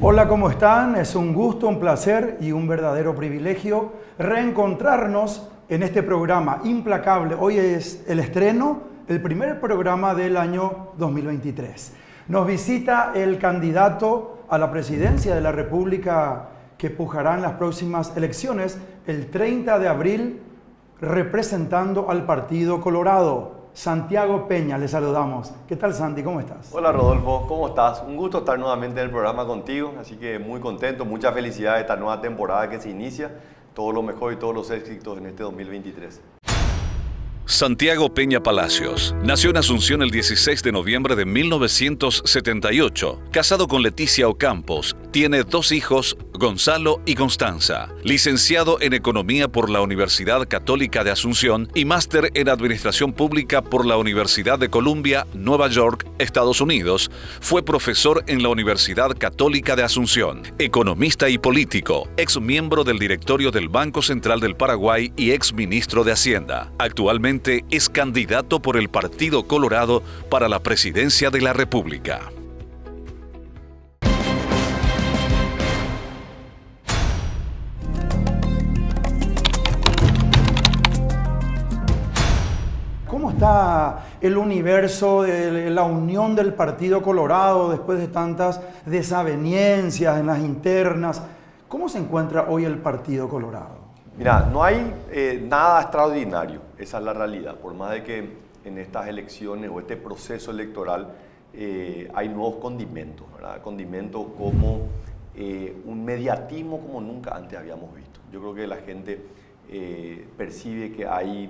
Hola, ¿cómo están? Es un gusto, un placer y un verdadero privilegio reencontrarnos en este programa implacable. Hoy es el estreno, el primer programa del año 2023. Nos visita el candidato a la presidencia de la República que pujará en las próximas elecciones el 30 de abril representando al Partido Colorado. Santiago Peña, le saludamos. ¿Qué tal, Santi? ¿Cómo estás? Hola, Rodolfo. ¿Cómo estás? Un gusto estar nuevamente en el programa contigo, así que muy contento, mucha felicidad de esta nueva temporada que se inicia. Todo lo mejor y todos los éxitos en este 2023. Santiago Peña Palacios nació en Asunción el 16 de noviembre de 1978. Casado con Leticia Ocampos, tiene 2 hijos, Gonzalo y Constanza. Licenciado en Economía por la Universidad Católica de Asunción y máster en Administración Pública por la Universidad de Columbia, Nueva York, Estados Unidos. Fue profesor en la Universidad Católica de Asunción. Economista y político, ex miembro del directorio del Banco Central del Paraguay y ex ministro de Hacienda. Actualmente es candidato por el Partido Colorado para la presidencia de la República. ¿Cómo está el universo de la unión del Partido Colorado después de tantas desavenencias en las internas? ¿Cómo se encuentra hoy el Partido Colorado? Mira, no hay nada extraordinario, esa es la realidad. Por más de que en estas elecciones o este proceso electoral hay nuevos condimentos, ¿verdad? Condimentos como un mediatismo como nunca antes habíamos visto. Yo creo que la gente percibe que hay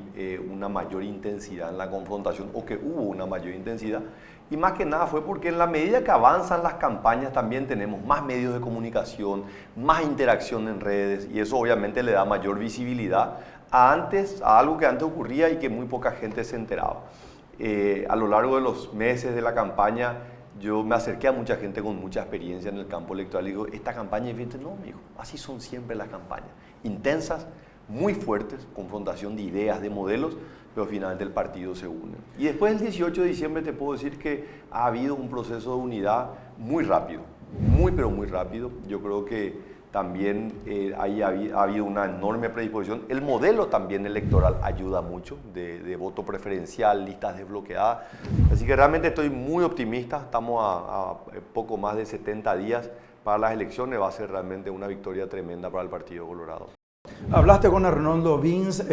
una mayor intensidad en la confrontación o que hubo una mayor intensidad. Y más que nada fue porque en la medida que avanzan las campañas también tenemos más medios de comunicación, más interacción en redes y eso obviamente le da mayor visibilidad a algo que antes ocurría y que muy poca gente se enteraba. A lo largo de los meses de la campaña yo me acerqué a mucha gente con mucha experiencia en el campo electoral y digo, esta campaña, y fíjate, no, amigo, así son siempre las campañas, intensas, muy fuertes, confrontación de ideas, de modelos, pero finalmente el partido se une. Y después del 18 de diciembre te puedo decir que ha habido un proceso de unidad muy rápido, pero muy rápido. Yo creo que también ahí ha habido una enorme predisposición. El modelo también electoral ayuda mucho, de voto preferencial, listas desbloqueadas. Así que realmente estoy muy optimista, estamos a poco más de 70 días para las elecciones, va a ser realmente una victoria tremenda para el Partido Colorado. Hablaste con Arnoldo Vins,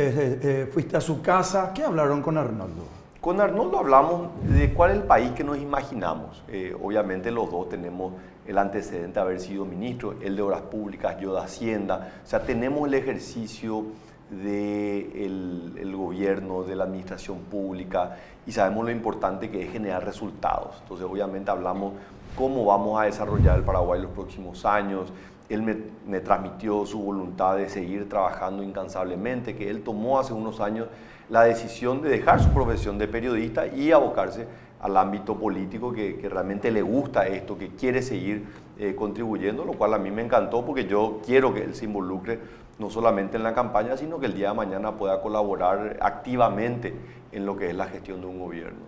fuiste a su casa. ¿Qué hablaron con Arnoldo? Con Arnoldo hablamos de cuál es el país que nos imaginamos. Obviamente los dos tenemos el antecedente de haber sido ministro, él de Obras Públicas, yo de Hacienda. O sea, tenemos el ejercicio del gobierno, de la administración pública y sabemos lo importante que es generar resultados. Entonces, obviamente hablamos cómo vamos a desarrollar el Paraguay en los próximos años. Él me transmitió su voluntad de seguir trabajando incansablemente, que él tomó hace unos años la decisión de dejar su profesión de periodista y abocarse al ámbito político, que realmente le gusta esto, que quiere seguir contribuyendo, lo cual a mí me encantó porque yo quiero que él se involucre no solamente en la campaña, sino que el día de mañana pueda colaborar activamente en lo que es la gestión de un gobierno.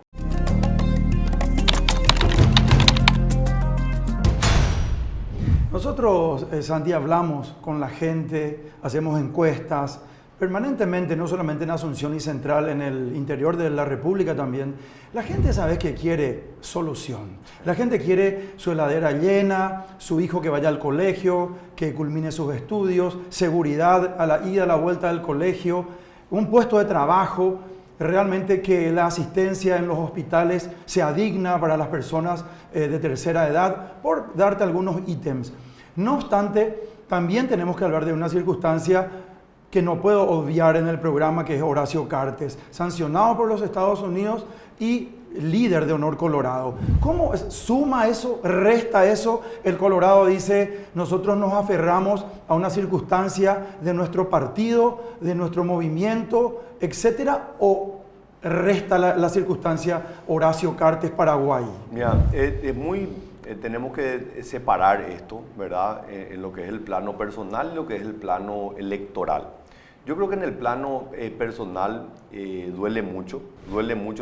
Nosotros, Santi, hablamos con la gente, hacemos encuestas permanentemente, no solamente en Asunción y Central, en el interior de la República también. La gente sabe que quiere solución. La gente quiere su heladera llena, su hijo que vaya al colegio, que culmine sus estudios, seguridad a la ida, a la vuelta del colegio, un puesto de trabajo. realmente que la asistencia en los hospitales sea digna para las personas de tercera edad, por darte algunos ítems. No obstante, también tenemos que hablar de una circunstancia que no puedo obviar en el programa, que es Horacio Cartes, sancionado por los Estados Unidos y líder de Honor Colorado. ¿Cómo suma eso, resta eso? El Colorado dice, nosotros nos aferramos a una circunstancia de nuestro partido, de nuestro movimiento, etcétera, o resta la circunstancia Horacio Cartes Paraguay. Mira, tenemos que separar esto, ¿verdad? En lo que es el plano personal y lo que es el plano electoral. Yo creo que en el plano personal duele mucho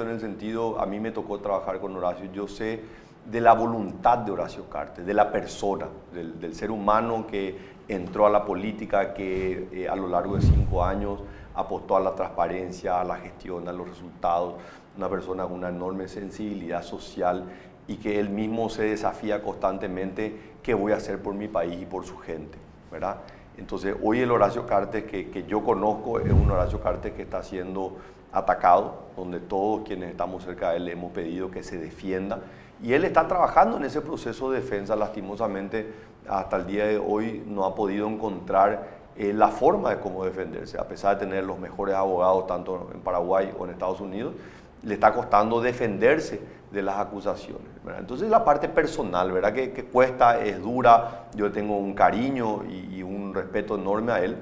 en el sentido, a mí me tocó trabajar con Horacio, yo sé de la voluntad de Horacio Cartes, de la persona, del ser humano que entró a la política, que a lo largo de 5 años apostó a la transparencia, a la gestión, a los resultados, una persona con una enorme sensibilidad social y que él mismo se desafía constantemente qué voy a hacer por mi país y por su gente, ¿verdad? Entonces, hoy el Horacio Cartes que yo conozco es un Horacio Cartes que está siendo atacado, donde todos quienes estamos cerca de él le hemos pedido que se defienda y él está trabajando en ese proceso de defensa. Lastimosamente, hasta el día de hoy no ha podido encontrar la forma de cómo defenderse, a pesar de tener los mejores abogados tanto en Paraguay o en Estados Unidos, le está costando defenderse de las acusaciones, ¿verdad? Entonces la parte personal, ¿verdad? Que cuesta, es dura, yo tengo un cariño y un respeto enorme a él,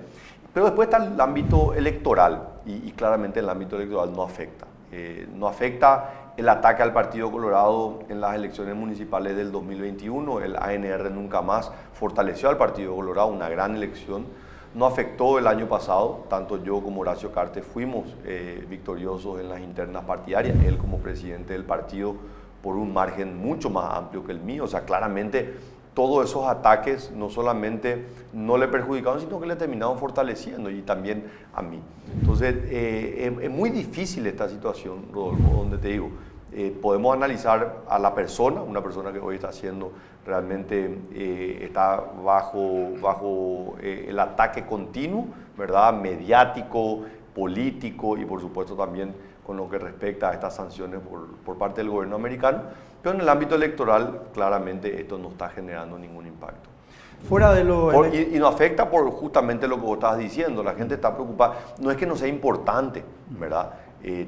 pero después está el ámbito electoral y claramente el ámbito electoral no afecta. No afecta el ataque al Partido Colorado en las elecciones municipales del 2021, el ANR Nunca Más fortaleció al Partido Colorado, una gran elección. No afectó el año pasado, tanto yo como Horacio Cartes fuimos victoriosos en las internas partidarias, él como presidente del partido por un margen mucho más amplio que el mío. O sea, claramente todos esos ataques no solamente no le perjudicaron, sino que le terminaron fortaleciendo y también a mí. Entonces, es muy difícil esta situación, Rodolfo, donde te digo, podemos analizar a la persona, una persona que hoy está haciendo realmente está bajo el ataque continuo, ¿verdad? Mediático, político y por supuesto también con lo que respecta a estas sanciones por parte del gobierno americano, pero en el ámbito electoral claramente esto no está generando ningún impacto. Fuera de lo... Y no afecta por justamente lo que vos estabas diciendo, la gente está preocupada, no es que no sea importante, ¿verdad?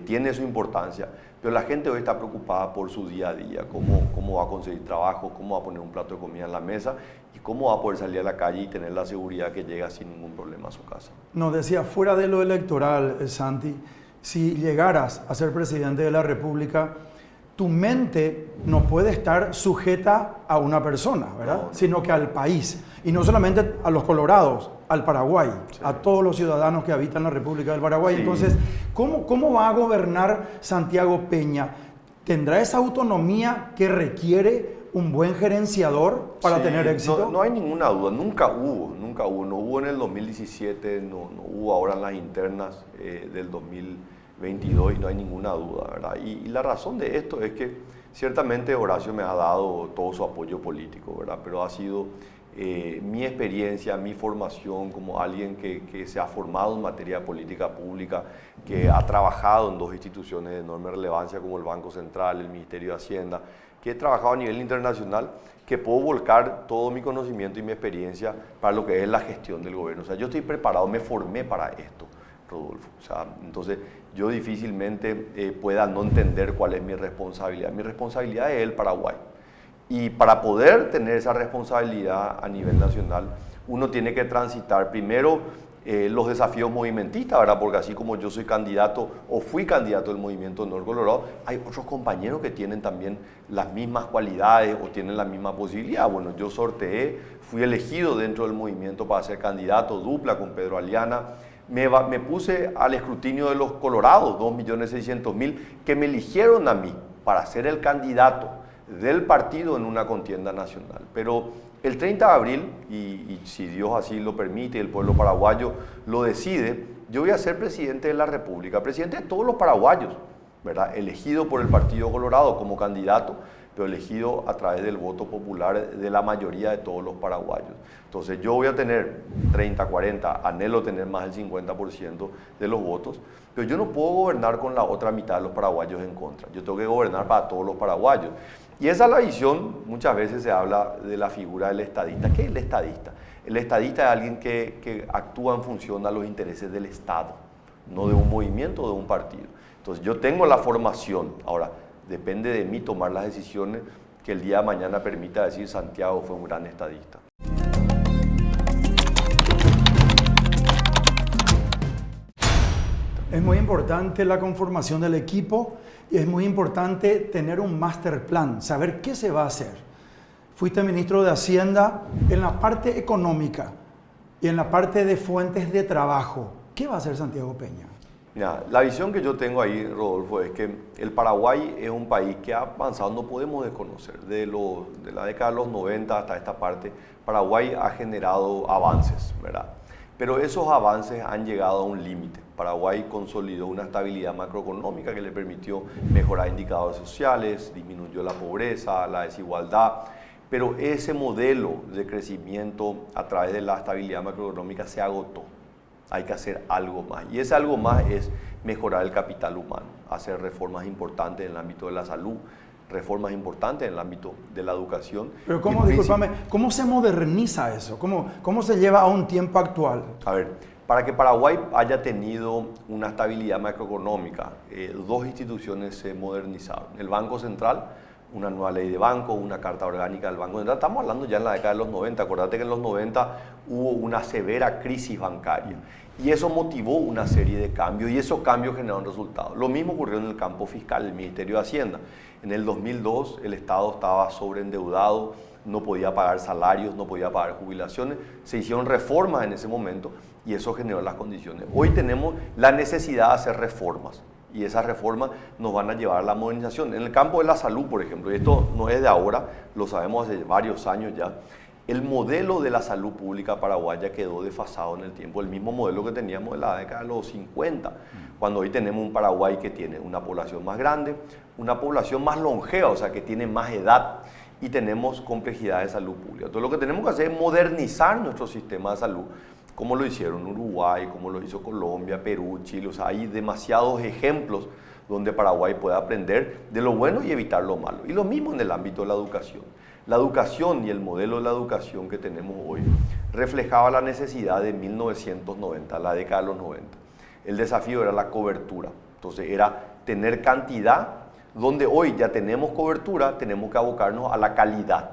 Tiene su importancia, pero la gente hoy está preocupada por su día a día, cómo va a conseguir trabajo, cómo va a poner un plato de comida en la mesa y cómo va a poder salir a la calle y tener la seguridad que llega sin ningún problema a su casa. Nos decía, fuera de lo electoral, Santi, si llegaras a ser presidente de la República, tu mente no puede estar sujeta a una persona, ¿verdad? No. Sino que al país. Y no solamente a los colorados, al Paraguay, sí, a todos los ciudadanos que habitan la República del Paraguay. Sí. Entonces, ¿cómo va a gobernar Santiago Peña? ¿Tendrá esa autonomía que requiere un buen gerenciador para tener éxito? No hay ninguna duda, nunca hubo. No hubo en el 2017, no hubo ahora en las internas del 2022 y no hay ninguna duda, ¿verdad? Y la razón de esto es que ciertamente Horacio me ha dado todo su apoyo político, ¿verdad? Pero ha sido mi experiencia, mi formación como alguien que se ha formado en materia de política pública, que ha trabajado en dos instituciones de enorme relevancia como el Banco Central, el Ministerio de Hacienda, que he trabajado a nivel internacional, que puedo volcar todo mi conocimiento y mi experiencia para lo que es la gestión del gobierno. O sea, yo estoy preparado, me formé para esto, Rodolfo. O sea, entonces yo difícilmente pueda no entender cuál es mi responsabilidad. Mi responsabilidad es el Paraguay. Y para poder tener esa responsabilidad a nivel nacional, uno tiene que transitar primero los desafíos movimentistas, ¿verdad? Porque así como yo soy candidato o fui candidato del movimiento Honor Colorado, hay otros compañeros que tienen también las mismas cualidades o tienen la misma posibilidad. Bueno, yo sorteé, fui elegido dentro del movimiento para ser candidato, dupla con Pedro Aliana. Me puse al escrutinio de los colorados, 2.600.000, que me eligieron a mí para ser el candidato del partido en una contienda nacional. Pero el 30 de abril, y si Dios así lo permite y el pueblo paraguayo lo decide, yo voy a ser presidente de la República, presidente de todos los paraguayos, ¿verdad? Elegido por el Partido Colorado como candidato, pero elegido a través del voto popular de la mayoría de todos los paraguayos. Entonces yo voy a tener 30, 40, anhelo tener más del 50% de los votos, pero yo no puedo gobernar con la otra mitad de los paraguayos en contra. Yo tengo que gobernar para todos los paraguayos. Y esa es la visión. Muchas veces se habla de la figura del estadista. ¿Qué es el estadista? El estadista es alguien que actúa en función a los intereses del Estado, no de un movimiento o de un partido. Entonces yo tengo la formación. Ahora, depende de mí tomar las decisiones que el día de mañana permita decir Santiago fue un gran estadista. Es muy importante la conformación del equipo y es muy importante tener un master plan, saber qué se va a hacer. Fuiste ministro de Hacienda en la parte económica y en la parte de fuentes de trabajo. ¿Qué va a hacer Santiago Peña? Mira, la visión que yo tengo ahí, Rodolfo, es que el Paraguay es un país que ha avanzado, no podemos desconocer. De la década de los 90 hasta esta parte, Paraguay ha generado avances, ¿verdad? Pero esos avances han llegado a un límite. Paraguay consolidó una estabilidad macroeconómica que le permitió mejorar indicadores sociales, disminuyó la pobreza, la desigualdad, pero ese modelo de crecimiento a través de la estabilidad macroeconómica se agotó. Hay que hacer algo más. Y ese algo más es mejorar el capital humano, hacer reformas importantes en el ámbito de la salud, reformas importantes en el ámbito de la educación. Pero ¿cómo se moderniza eso? ¿Cómo se lleva a un tiempo actual? A ver, para que Paraguay haya tenido una estabilidad macroeconómica, dos instituciones se modernizaron. El Banco Central, una nueva ley de banco, una carta orgánica del Banco Central. Estamos hablando ya en la década de los 90. Acordate que en los 90 hubo una severa crisis bancaria y eso motivó una serie de cambios y esos cambios generaron resultados. Lo mismo ocurrió en el campo fiscal, el Ministerio de Hacienda. En el 2002 el Estado estaba sobreendeudado, no podía pagar salarios, no podía pagar jubilaciones. Se hicieron reformas en ese momento y eso generó las condiciones. Hoy tenemos la necesidad de hacer reformas. Y esas reformas nos van a llevar a la modernización. En el campo de la salud, por ejemplo, y esto no es de ahora, lo sabemos hace varios años ya, el modelo de la salud pública paraguaya quedó desfasado en el tiempo, el mismo modelo que teníamos en la década de los 50, cuando hoy tenemos un Paraguay que tiene una población más grande, una población más longeva, o sea, que tiene más edad, y tenemos complejidad de salud pública. Entonces lo que tenemos que hacer es modernizar nuestro sistema de salud, como lo hicieron Uruguay, como lo hizo Colombia, Perú, Chile. O sea, hay demasiados ejemplos donde Paraguay puede aprender de lo bueno y evitar lo malo. Y lo mismo en el ámbito de la educación. La educación y el modelo de la educación que tenemos hoy reflejaba la necesidad de 1990, la década de los 90. El desafío era la cobertura. Entonces era tener cantidad, donde hoy ya tenemos cobertura, tenemos que abocarnos a la calidad.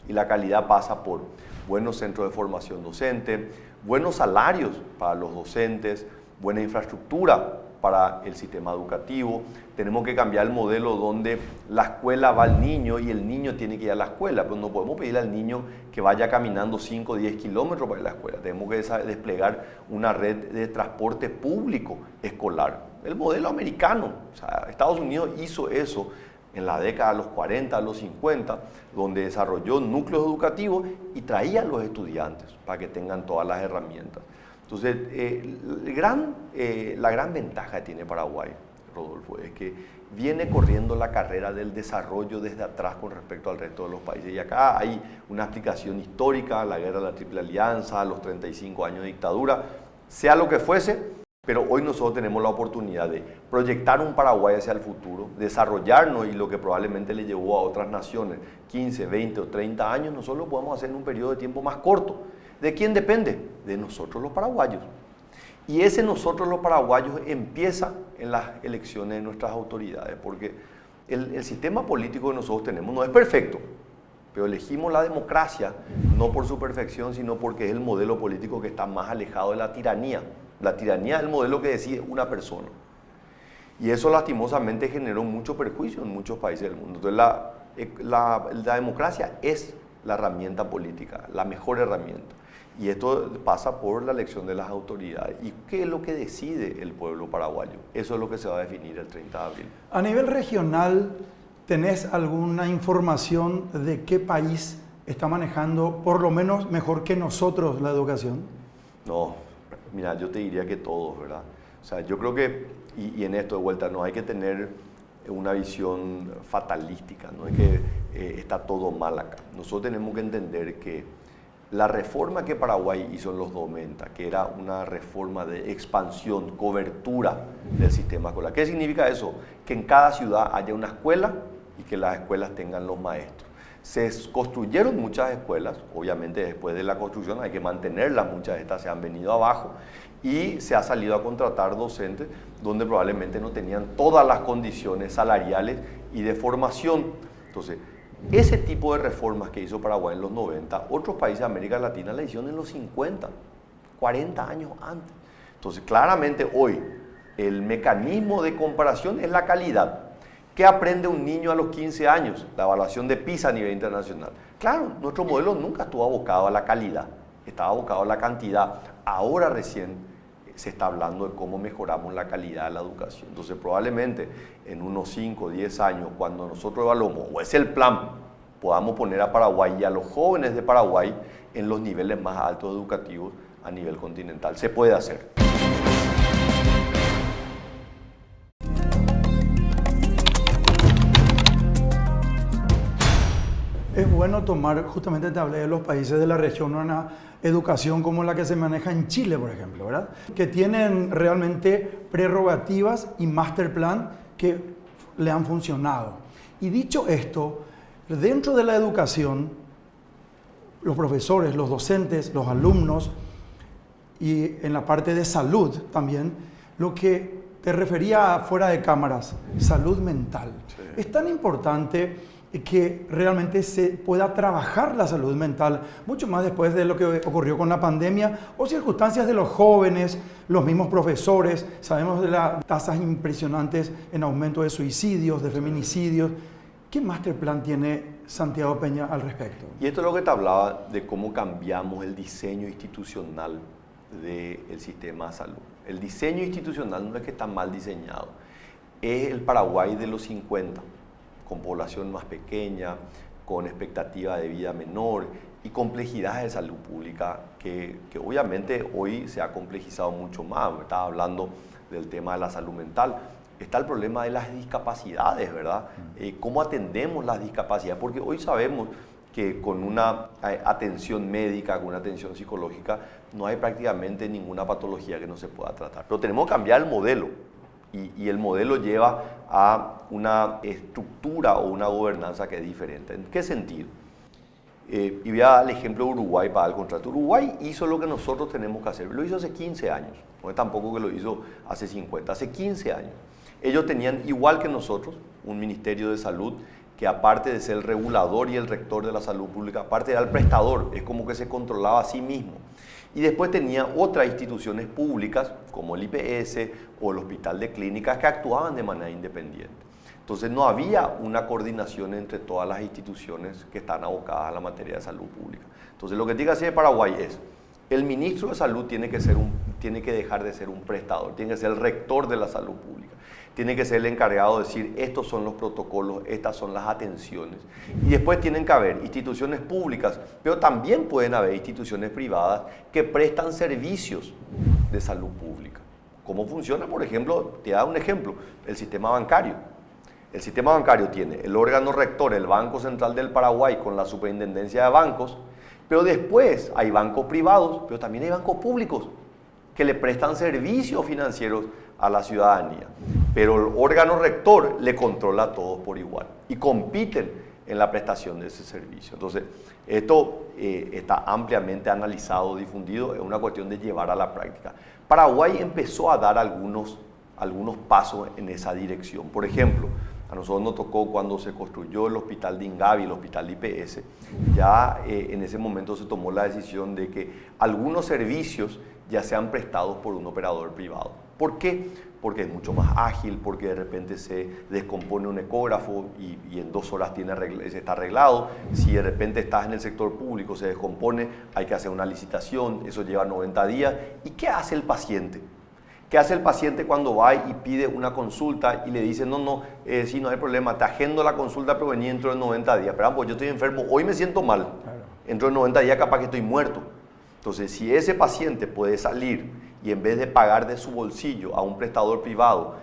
Y la calidad pasa por buenos centros de formación docente, buenos salarios para los docentes, buena infraestructura para el sistema educativo. Tenemos que cambiar el modelo donde la escuela va al niño y el niño tiene que ir a la escuela, pero no podemos pedirle al niño que vaya caminando 5 o 10 kilómetros para ir a la escuela. Tenemos que desplegar una red de transporte público escolar. El modelo americano, o sea, Estados Unidos hizo eso en la década de los 40, a los 50, donde desarrolló núcleos educativos y traía a los estudiantes para que tengan todas las herramientas. Entonces, la gran ventaja que tiene Paraguay, Rodolfo, es que viene corriendo la carrera del desarrollo desde atrás con respecto al resto de los países. Y acá hay una explicación histórica, la guerra de la Triple Alianza, los 35 años de dictadura, sea lo que fuese. Pero hoy nosotros tenemos la oportunidad de proyectar un Paraguay hacia el futuro, desarrollarnos y lo que probablemente le llevó a otras naciones 15, 20 o 30 años, nosotros lo podemos hacer en un periodo de tiempo más corto. ¿De quién depende? De nosotros los paraguayos. Y ese nosotros los paraguayos empieza en las elecciones de nuestras autoridades, porque el sistema político que nosotros tenemos no es perfecto, pero elegimos la democracia no por su perfección, sino porque es el modelo político que está más alejado de la tiranía. La tiranía es el modelo que decide una persona. Y eso lastimosamente generó mucho perjuicio en muchos países del mundo. Entonces la democracia es la herramienta política, la mejor herramienta. Y esto pasa por la elección de las autoridades. ¿Y qué es lo que decide el pueblo paraguayo? Eso es lo que se va a definir el 30 de abril. A nivel regional, ¿tenés alguna información de qué país está manejando por lo menos mejor que nosotros la educación? No. Mira, yo te diría que todos, ¿verdad? O sea, yo creo que, y en esto de vuelta, no hay que tener una visión fatalística, no es que está todo mal acá. Nosotros tenemos que entender que la reforma que Paraguay hizo en los 90, que era una reforma de expansión, cobertura del sistema escolar. ¿Qué significa eso? Que en cada ciudad haya una escuela y que las escuelas tengan los maestros. Se construyeron muchas escuelas, obviamente después de la construcción hay que mantenerlas, muchas de estas se han venido abajo, y se ha salido a contratar docentes donde probablemente no tenían todas las condiciones salariales y de formación. Entonces, ese tipo de reformas que hizo Paraguay en los 90, otros países de América Latina la hicieron en los 50, 40 años antes. Entonces, claramente hoy el mecanismo de comparación es la calidad. ¿Qué aprende un niño a los 15 años? La evaluación de PISA a nivel internacional. Claro, nuestro modelo nunca estuvo abocado a la calidad, estaba abocado a la cantidad. Ahora recién se está hablando de cómo mejoramos la calidad de la educación. Entonces, probablemente en unos 5 o 10 años, cuando nosotros evaluamos, o es el plan, podamos poner a Paraguay y a los jóvenes de Paraguay en los niveles más altos educativos a nivel continental. Se puede hacer. Es bueno tomar, justamente te hablé de los países de la región, una educación como la que se maneja en Chile, por ejemplo, ¿verdad? Que tienen realmente prerrogativas y master plan que le han funcionado. Y dicho esto, dentro de la educación, los profesores, los docentes, los alumnos y en la parte de salud también, lo que te refería fuera de cámaras, salud mental. Sí. Es tan importante que realmente se pueda trabajar la salud mental, mucho más después de lo que ocurrió con la pandemia o circunstancias de los jóvenes, los mismos profesores. Sabemos de las tasas impresionantes en aumento de suicidios, de feminicidios. ¿Qué master plan tiene Santiago Peña al respecto? Y esto es lo que te hablaba de cómo cambiamos el diseño institucional del sistema de salud. El diseño institucional no es que está mal diseñado, es el Paraguay de los 50, con población más pequeña, con expectativa de vida menor y complejidades de salud pública que obviamente hoy se ha complejizado mucho más. Estaba hablando del tema de la salud mental. Está el problema de las discapacidades, ¿verdad? ¿Cómo atendemos las discapacidades? Porque hoy sabemos que con una atención médica, con una atención psicológica, no hay prácticamente ninguna patología que no se pueda tratar. Pero tenemos que cambiar el modelo. Y el modelo lleva a una estructura o una gobernanza que es diferente. ¿En qué sentido? Y voy a dar el ejemplo de Uruguay para el contrato. Uruguay hizo lo que nosotros tenemos que hacer. Lo hizo hace 15 años. No es tampoco que lo hizo hace 50, hace 15 años. Ellos tenían, igual que nosotros, un Ministerio de Salud que aparte de ser el regulador y el rector de la salud pública, aparte era el prestador, es como que se controlaba a sí mismo. Y después tenía otras instituciones públicas, como el IPS o el Hospital de Clínicas, que actuaban de manera independiente. Entonces no había una coordinación entre todas las instituciones que están abocadas a la materia de salud pública. Entonces lo que tiene que hacer Paraguay es, el ministro de Salud tiene que dejar de ser un prestador, tiene que ser el rector de la salud pública. Tiene que ser el encargado de decir, estos son los protocolos, estas son las atenciones. Y después tienen que haber instituciones públicas, pero también pueden haber instituciones privadas que prestan servicios de salud pública. ¿Cómo funciona? Por ejemplo, te da un ejemplo, el sistema bancario. El sistema bancario tiene el órgano rector, el Banco Central del Paraguay, con la superintendencia de bancos, pero después hay bancos privados, pero también hay bancos públicos que le prestan servicios financieros a la ciudadanía. Pero el órgano rector le controla a todos por igual y compiten en la prestación de ese servicio. Entonces, esto está ampliamente analizado, difundido, es una cuestión de llevar a la práctica. Paraguay empezó a dar algunos pasos en esa dirección. Por ejemplo, a nosotros nos tocó cuando se construyó el hospital de Ingavi, el hospital de IPS, ya en ese momento se tomó la decisión de que algunos servicios ya sean prestados por un operador privado. ¿Por qué? Porque es mucho más ágil, porque de repente se descompone un ecógrafo y en 2 horas está arreglado. Si de repente estás en el sector público, se descompone, hay que hacer una licitación, eso lleva 90 días. ¿Y qué hace el paciente? ¿Qué hace el paciente cuando va y pide una consulta y le dice, sí, no hay problema, te agendo la consulta, pero vení dentro de 90 días? Pero pues yo estoy enfermo, hoy me siento mal, dentro de 90 días capaz que estoy muerto. Entonces, si ese paciente puede salir y en vez de pagar de su bolsillo a un prestador privado,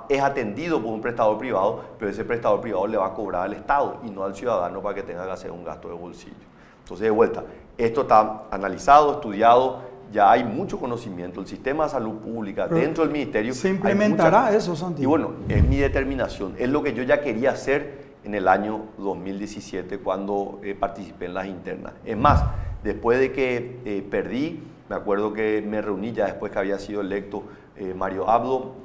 es atendido por un prestador privado, pero ese prestador privado le va a cobrar al Estado y no al ciudadano para que tenga que hacer un gasto de bolsillo. Entonces, de vuelta, esto está analizado, estudiado, ya hay mucho conocimiento, el sistema de salud pública pero dentro del ministerio. ¿Se implementará eso, Santiago? Y bueno, es mi determinación, es lo que yo ya quería hacer en el año 2017 cuando participé en las internas. Es más, después de que perdí, me acuerdo que me reuní ya después que había sido electo Mario Abdo,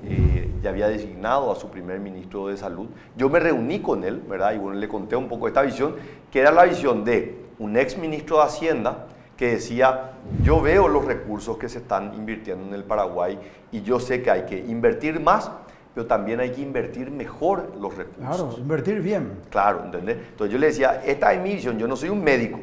ya había designado a su primer ministro de Salud. Yo me reuní con él, ¿verdad? Y bueno, le conté un poco esta visión, que era la visión de un ex ministro de Hacienda que decía, yo veo los recursos que se están invirtiendo en el Paraguay y yo sé que hay que invertir más, pero también hay que invertir mejor los recursos. Claro, invertir bien. Claro, ¿entendés? Entonces yo le decía, esta es mi visión, yo no soy un médico,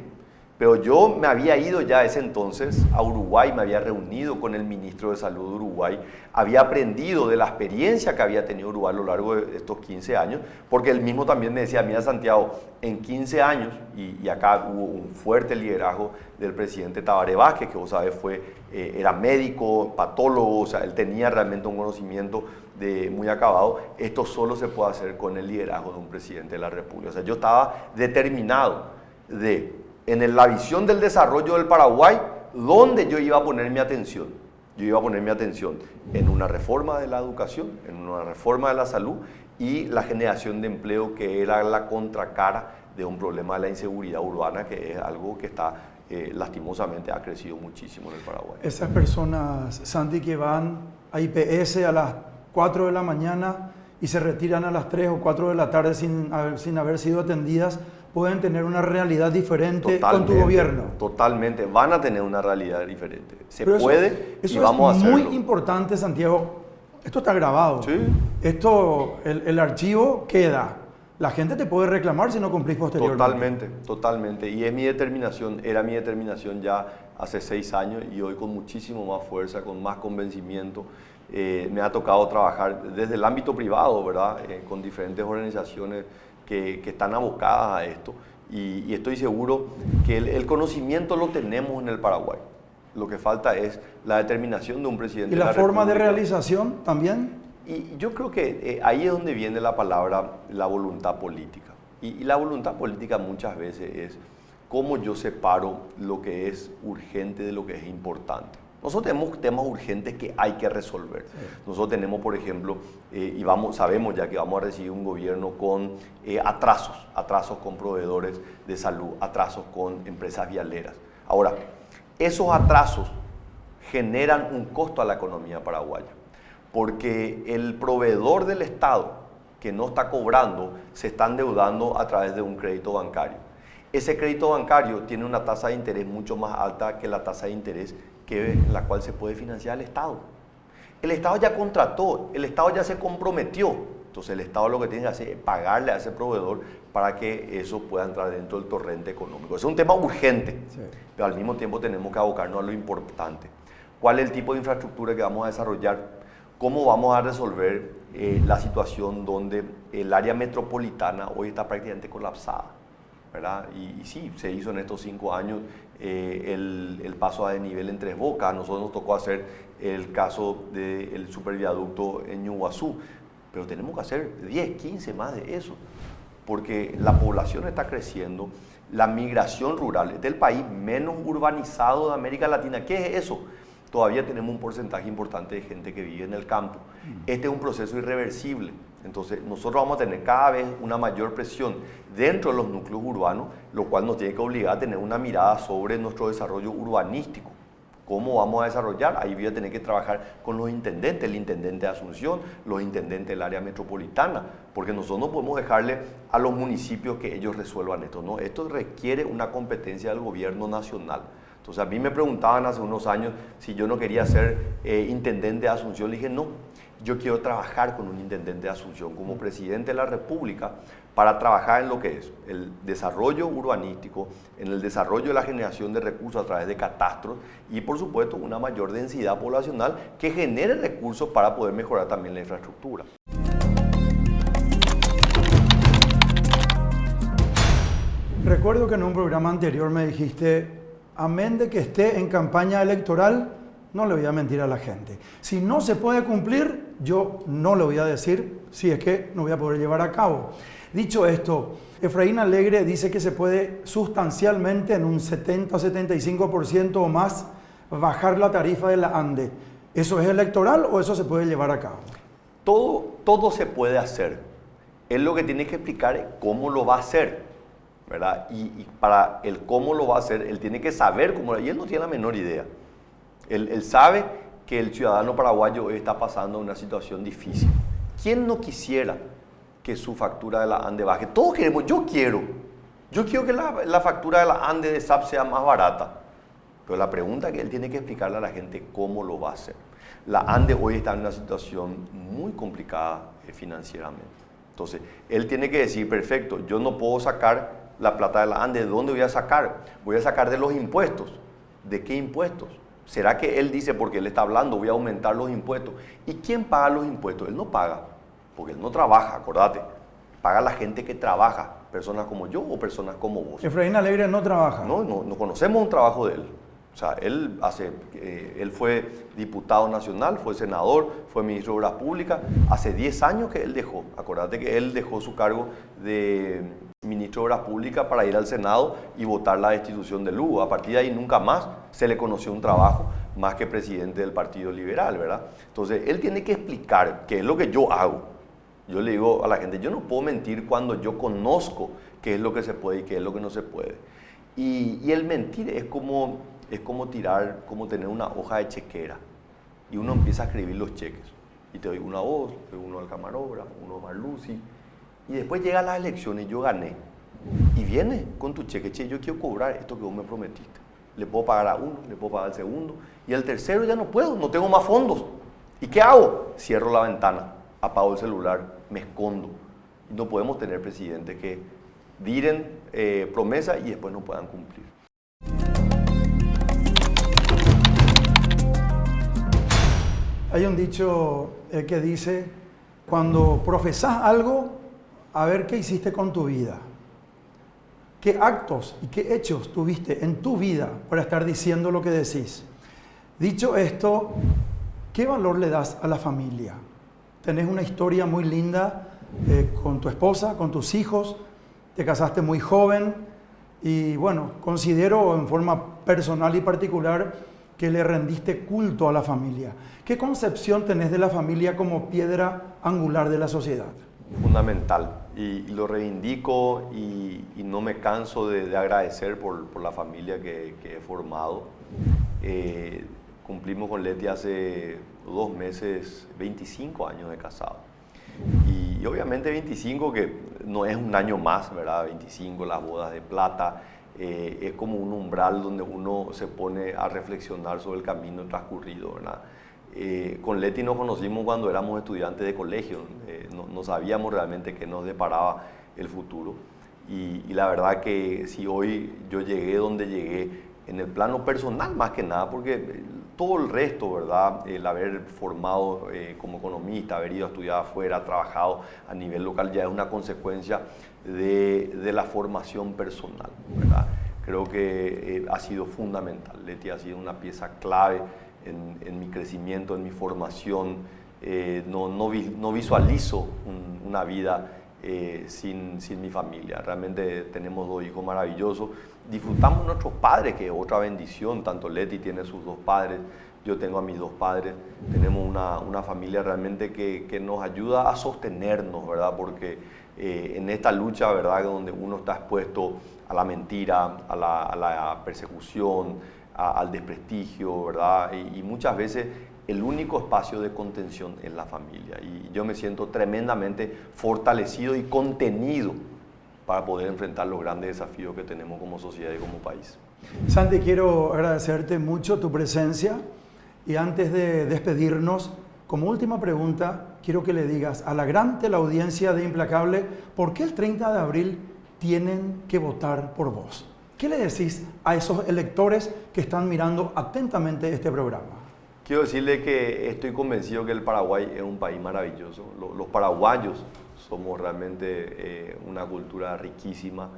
pero yo me había ido ya ese entonces a Uruguay, me había reunido con el ministro de Salud de Uruguay, había aprendido de la experiencia que había tenido Uruguay a lo largo de estos 15 años, porque él mismo también me decía, mira Santiago, en 15 años, y acá hubo un fuerte liderazgo del presidente Tabaré Vázquez, que vos sabés era médico, patólogo, o sea, él tenía realmente un conocimiento muy acabado. Esto solo se puede hacer con el liderazgo de un presidente de la República. O sea, yo estaba determinado en la visión del desarrollo del Paraguay, ¿dónde yo iba a poner mi atención? Yo iba a poner mi atención en una reforma de la educación, en una reforma de la salud y la generación de empleo, que era la contracara de un problema de la inseguridad urbana, que es algo que está lastimosamente ha crecido muchísimo en el Paraguay. Esas personas, Santi, que van a IPS a las 4 de la mañana y se retiran a las 3 o 4 de la tarde sin haber sido atendidas, pueden tener una realidad diferente con tu gobierno. Totalmente, van a tener una realidad diferente. Se Pero puede eso y vamos a hacerlo. Es muy importante, Santiago. Esto está grabado. Sí. Esto, el archivo queda. La gente te puede reclamar si no cumplís posteriormente. Totalmente. Y es mi determinación, era mi determinación ya hace 6 años y hoy con muchísimo más fuerza, con más convencimiento. Me ha tocado trabajar desde el ámbito privado, ¿verdad? Con diferentes organizaciones que están abocadas a esto. Y estoy seguro que el conocimiento lo tenemos en el Paraguay. Lo que falta es la determinación de un presidente. ¿Y la forma de realización también? Y yo creo que ahí es donde viene la palabra, la voluntad política. Y la voluntad política muchas veces es cómo yo separo lo que es urgente de lo que es importante. Nosotros tenemos temas urgentes que hay que resolver. Sí. Nosotros tenemos, por ejemplo, sabemos ya que vamos a recibir un gobierno con atrasos con proveedores de salud, atrasos con empresas vialeras. Ahora, esos atrasos generan un costo a la economía paraguaya, porque el proveedor del Estado que no está cobrando se está endeudando a través de un crédito bancario. Ese crédito bancario tiene una tasa de interés mucho más alta que la tasa de interés la cual se puede financiar el Estado. El Estado ya contrató, el Estado ya se comprometió. Entonces el Estado lo que tiene que hacer es pagarle a ese proveedor para que eso pueda entrar dentro del torrente económico. Es un tema urgente, sí, pero al mismo tiempo tenemos que abocarnos a lo importante. ¿Cuál es el tipo de infraestructura que vamos a desarrollar? ¿Cómo vamos a resolver la situación donde el área metropolitana hoy está prácticamente colapsada, ¿verdad? Y sí, se hizo en estos 5 años el paso a desnivel en Tres Bocas. A nosotros nos tocó hacer el caso del superviaducto en Ñuguazú, pero tenemos que hacer 10, 15 más de eso, porque la población está creciendo, la migración rural es del país menos urbanizado de América Latina. ¿Qué es eso? Todavía tenemos un porcentaje importante de gente que vive en el campo. Este es un proceso irreversible. Entonces, nosotros vamos a tener cada vez una mayor presión dentro de los núcleos urbanos, lo cual nos tiene que obligar a tener una mirada sobre nuestro desarrollo urbanístico. ¿Cómo vamos a desarrollar? Ahí voy a tener que trabajar con los intendentes, el intendente de Asunción, los intendentes del área metropolitana, porque nosotros no podemos dejarle a los municipios que ellos resuelvan esto, ¿no? Esto requiere una competencia del gobierno nacional. Entonces, a mí me preguntaban hace unos años si yo no quería ser intendente de Asunción. Le dije, no, yo quiero trabajar con un intendente de Asunción como presidente de la República para trabajar en lo que es el desarrollo urbanístico, en el desarrollo de la generación de recursos a través de catastros y, por supuesto, una mayor densidad poblacional que genere recursos para poder mejorar también la infraestructura. Recuerdo que en un programa anterior me dijiste, amén de que esté en campaña electoral, no le voy a mentir a la gente. Si no se puede cumplir, yo no le voy a decir si es que no voy a poder llevar a cabo. Dicho esto, Efraín Alegre dice que se puede sustancialmente en un 70 o 75% o más bajar la tarifa de la ANDE. ¿Eso es electoral o eso se puede llevar a cabo? Todo se puede hacer. Él lo que tiene que explicar es cómo lo va a hacer, ¿verdad? Y para el cómo lo va a hacer, él tiene que saber cómo, y él no tiene la menor idea. Él sabe que el ciudadano paraguayo hoy está pasando una situación difícil. ¿Quién no quisiera que su factura de la ANDE baje? Todos queremos, yo quiero que la factura de la ANDE de SAP sea más barata. Pero la pregunta es que él tiene que explicarle a la gente cómo lo va a hacer. La ANDE hoy está en una situación muy complicada financieramente. Entonces, él tiene que decir, perfecto, yo no puedo sacar la plata de la ANDE. ¿De dónde voy a sacar? Voy a sacar de los impuestos. ¿De qué impuestos? ¿Será que él dice, porque él está hablando, voy a aumentar los impuestos? ¿Y quién paga los impuestos? Él no paga, porque él no trabaja, acordate. Paga la gente que trabaja, personas como yo o personas como vos. Efraín Alegre no trabaja. No conocemos un trabajo de él. O sea, él fue diputado nacional, fue senador, fue ministro de Obras Públicas. Hace 10 años que él dejó. Acordate que él dejó su cargo de ministro de Obras Públicas para ir al Senado y votar la destitución de Lugo. A partir de ahí nunca más se le conoció un trabajo más que presidente del Partido Liberal, ¿verdad? Entonces, él tiene que explicar qué es lo que yo hago. Yo le digo a la gente, yo no puedo mentir cuando yo conozco qué es lo que se puede y qué es lo que no se puede. Y el mentir es como tener una hoja de chequera y uno empieza a escribir los cheques y te doy una voz, te doy uno al camarógrafo, uno a Marluci y después llega las elecciones y yo gané y viene con tu cheque, che, yo quiero cobrar esto que vos me prometiste, le puedo pagar a uno, le puedo pagar al segundo y al tercero ya no puedo, no tengo más fondos. ¿Y qué hago? Cierro la ventana, apago el celular, me escondo. Y no podemos tener presidentes que diren promesas y después no puedan cumplir. Hay un dicho que dice, cuando profesás algo, a ver qué hiciste con tu vida. ¿Qué actos y qué hechos tuviste en tu vida para estar diciendo lo que decís? Dicho esto, ¿qué valor le das a la familia? Tenés una historia muy linda con tu esposa, con tus hijos, te casaste muy joven y bueno, considero en forma personal y particular que le rendiste culto a la familia. ¿Qué concepción tenés de la familia como piedra angular de la sociedad? Fundamental, y lo reivindico y no me canso de agradecer por la familia que he formado. Cumplimos con Leti hace 2 meses 25 años de casado. Y obviamente 25, que no es un año más, ¿verdad? 25, las bodas de plata, es como un umbral donde uno se pone a reflexionar sobre el camino transcurrido, ¿verdad? Con Leti nos conocimos cuando éramos estudiantes de colegio, no sabíamos realmente qué nos deparaba el futuro. Y la verdad que si hoy yo llegué donde llegué, en el plano personal más que nada, porque todo el resto, ¿verdad? El haber formado como economista, haber ido a estudiar afuera, trabajado a nivel local, ya es una consecuencia de la formación personal, ¿verdad? Creo que ha sido fundamental. Leti ha sido una pieza clave en mi crecimiento, en mi formación. No visualizo una vida sin mi familia. Realmente tenemos 2 hijos maravillosos. Disfrutamos nuestros padres, que es otra bendición. Tanto Leti tiene sus 2 padres, yo tengo a mis 2 padres. Tenemos una familia realmente que nos ayuda a sostenernos, ¿verdad? Porque en esta lucha, ¿verdad?, donde uno está expuesto a la mentira, a la persecución, al desprestigio, ¿verdad? Y muchas veces el único espacio de contención es la familia. Y yo me siento tremendamente fortalecido y contenido para poder enfrentar los grandes desafíos que tenemos como sociedad y como país. Santi, quiero agradecerte mucho tu presencia y antes de despedirnos, como última pregunta, quiero que le digas a la gran teleaudiencia de Implacable, ¿por qué el 30 de abril tienen que votar por vos? ¿Qué le decís a esos electores que están mirando atentamente este programa? Quiero decirle que estoy convencido que el Paraguay es un país maravilloso. Los paraguayos somos realmente una cultura riquísima.